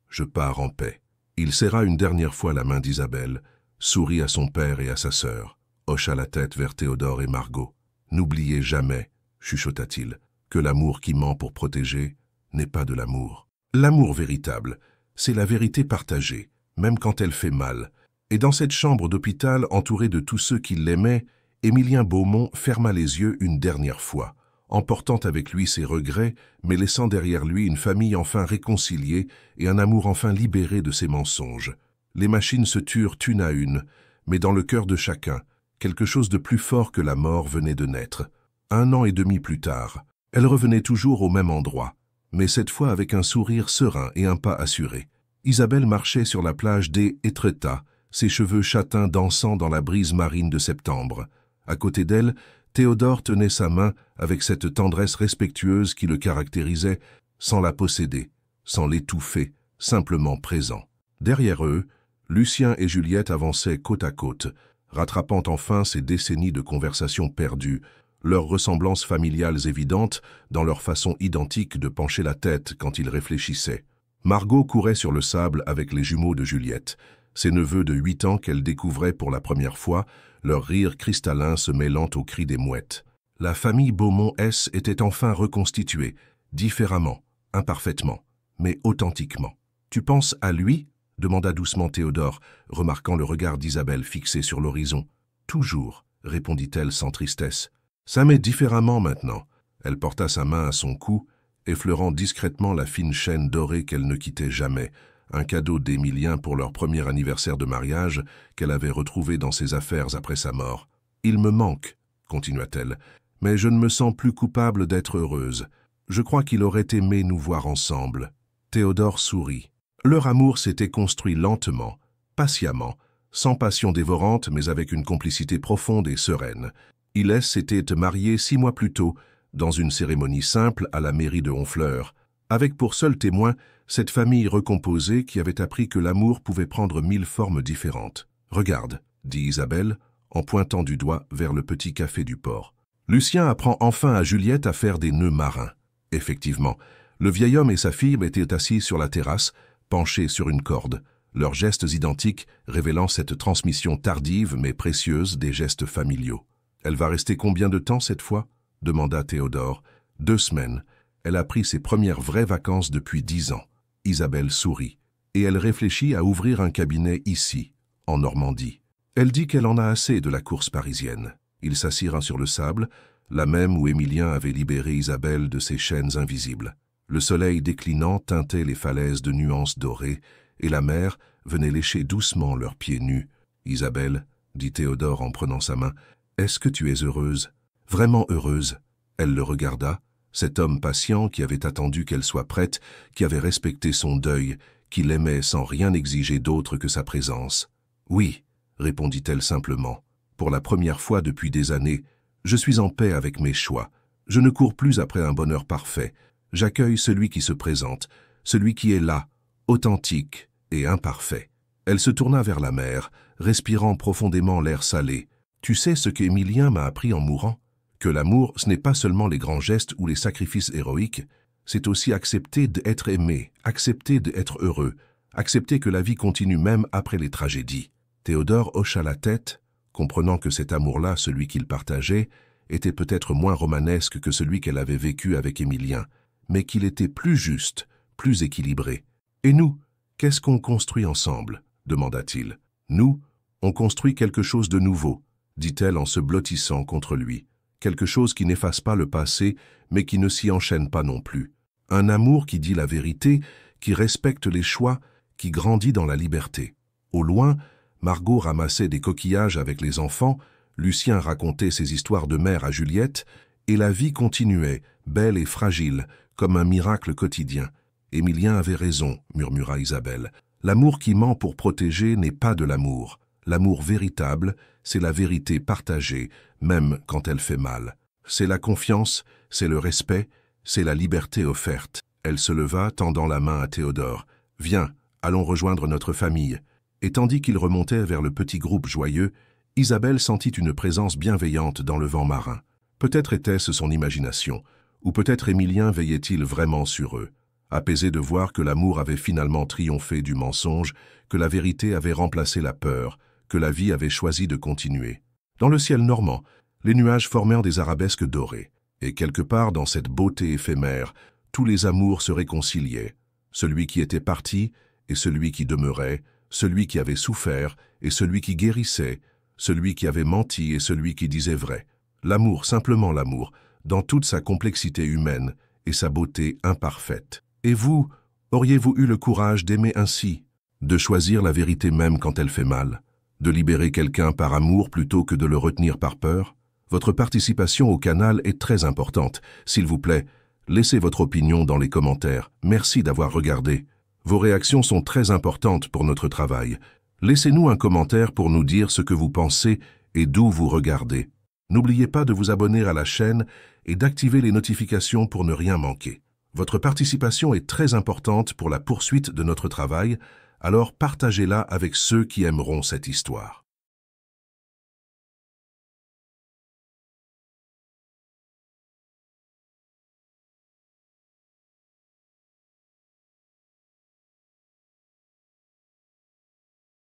je pars en paix. » Il serra une dernière fois la main d'Isabelle, sourit à son père et à sa sœur, hocha la tête vers Théodore et Margot. « N'oubliez jamais, » chuchota-t-il, « que l'amour qui ment pour protéger n'est pas de l'amour. L'amour véritable, c'est la vérité partagée, même quand elle fait mal. » Et dans cette chambre d'hôpital entourée de tous ceux qui l'aimaient, Émilien Beaumont ferma les yeux une dernière fois, emportant avec lui ses regrets, mais laissant derrière lui une famille enfin réconciliée et un amour enfin libéré de ses mensonges. Les machines se turent une à une, mais dans le cœur de chacun, quelque chose de plus fort que la mort venait de naître. 1 an et demi plus tard, elle revenait toujours au même endroit, mais cette fois avec un sourire serein et un pas assuré. Isabelle marchait sur la plage des Étretats, ses cheveux châtains dansant dans la brise marine de septembre. À côté d'elle, Théodore tenait sa main avec cette tendresse respectueuse qui le caractérisait, sans la posséder, sans l'étouffer, simplement présent. Derrière eux, Lucien et Juliette avançaient côte à côte, rattrapant enfin ces décennies de conversations perdues, leurs ressemblances familiales évidentes dans leur façon identique de pencher la tête quand ils réfléchissaient. Margot courait sur le sable avec les jumeaux de Juliette, ses neveux de 8 ans qu'elle découvrait pour la première fois, leur rire cristallin se mêlant aux cris des mouettes. La famille Beaumont-S était enfin reconstituée, différemment, imparfaitement, mais authentiquement. « Tu penses à lui ?» demanda doucement Théodore, remarquant le regard d'Isabelle fixé sur l'horizon. « Toujours, » répondit-elle sans tristesse. « Ça m'est différemment maintenant. » Elle porta sa main à son cou, effleurant discrètement la fine chaîne dorée qu'elle ne quittait jamais, un cadeau d'Émilien pour leur premier anniversaire de mariage qu'elle avait retrouvé dans ses affaires après sa mort. « Il me manque, » continua-t-elle, « mais je ne me sens plus coupable d'être heureuse. Je crois qu'il aurait aimé nous voir ensemble. » Théodore sourit. Leur amour s'était construit lentement, patiemment, sans passion dévorante mais avec une complicité profonde et sereine. Ils s'étaient mariés 6 mois plus tôt, dans une cérémonie simple à la mairie de Honfleur, avec pour seul témoin cette famille recomposée qui avait appris que l'amour pouvait prendre 1000 formes différentes. « Regarde, » dit Isabelle, en pointant du doigt vers le petit café du port. Lucien apprend enfin à Juliette à faire des nœuds marins. Effectivement, le vieil homme et sa fille étaient assis sur la terrasse, penchés sur une corde, leurs gestes identiques révélant cette transmission tardive mais précieuse des gestes familiaux. « Elle va rester combien de temps cette fois ?» demanda Théodore. « 2 semaines. Elle a pris ses premières vraies vacances depuis 10 ans. » Isabelle sourit. et elle réfléchit à ouvrir un cabinet ici, en Normandie. Elle dit qu'elle en a assez de la course parisienne. Ils s'assirent sur le sable, la même où Émilien avait libéré Isabelle de ses chaînes invisibles. Le soleil déclinant teintait les falaises de nuances dorées, et la mer venait lécher doucement leurs pieds nus. « Isabelle, dit Théodore en prenant sa main, est-ce que tu es heureuse? Vraiment heureuse ?» Elle le regarda, cet homme patient qui avait attendu qu'elle soit prête, qui avait respecté son deuil, qui l'aimait sans rien exiger d'autre que sa présence. « Oui, répondit-elle simplement. Pour la première fois depuis des années, je suis en paix avec mes choix. Je ne cours plus après un bonheur parfait. J'accueille celui qui se présente, celui qui est là, authentique et imparfait. » Elle se tourna vers la mer, respirant profondément l'air salé. « Tu sais ce qu'Émilien m'a appris en mourant? Que l'amour, ce n'est pas seulement les grands gestes ou les sacrifices héroïques, c'est aussi accepter d'être aimé, accepter d'être heureux, accepter que la vie continue même après les tragédies. » Théodore hocha la tête, comprenant que cet amour-là, celui qu'il partageait, était peut-être moins romanesque que celui qu'elle avait vécu avec Émilien, mais qu'il était plus juste, plus équilibré. « Et nous, qu'est-ce qu'on construit ensemble ?» demanda-t-il. « Nous, on construit quelque chose de nouveau, » dit-elle en se blottissant contre lui. Quelque chose qui n'efface pas le passé, mais qui ne s'y enchaîne pas non plus. Un amour qui dit la vérité, qui respecte les choix, qui grandit dans la liberté. Au loin, Margot ramassait des coquillages avec les enfants, Lucien racontait ses histoires de mère à Juliette, et la vie continuait, belle et fragile, comme un miracle quotidien. « Émilien avait raison, » murmura Isabelle. « L'amour qui ment pour protéger n'est pas de l'amour. L'amour véritable, c'est la vérité partagée, même quand elle fait mal. C'est la confiance, c'est le respect, c'est la liberté offerte. » Elle se leva, tendant la main à Théodore. « Viens, allons rejoindre notre famille. » Et tandis qu'ils remontaient vers le petit groupe joyeux, Isabelle sentit une présence bienveillante dans le vent marin. Peut-être était-ce son imagination, ou peut-être Émilien veillait-il vraiment sur eux. Apaisé de voir que l'amour avait finalement triomphé du mensonge, que la vérité avait remplacé la peur, que la vie avait choisi de continuer. Dans le ciel normand, les nuages formèrent des arabesques dorées, et quelque part dans cette beauté éphémère, tous les amours se réconciliaient. Celui qui était parti et celui qui demeurait, celui qui avait souffert et celui qui guérissait, celui qui avait menti et celui qui disait vrai. L'amour, simplement l'amour, dans toute sa complexité humaine et sa beauté imparfaite. Et vous, auriez-vous eu le courage d'aimer ainsi, de choisir la vérité même quand elle fait mal, de libérer quelqu'un par amour plutôt que de le retenir par peur? Votre participation au canal est très importante. S'il vous plaît, laissez votre opinion dans les commentaires. Merci d'avoir regardé. Vos réactions sont très importantes pour notre travail. Laissez-nous un commentaire pour nous dire ce que vous pensez et d'où vous regardez. N'oubliez pas de vous abonner à la chaîne et d'activer les notifications pour ne rien manquer. Votre participation est très importante pour la poursuite de notre travail, alors partagez-la avec ceux qui aimeront cette histoire.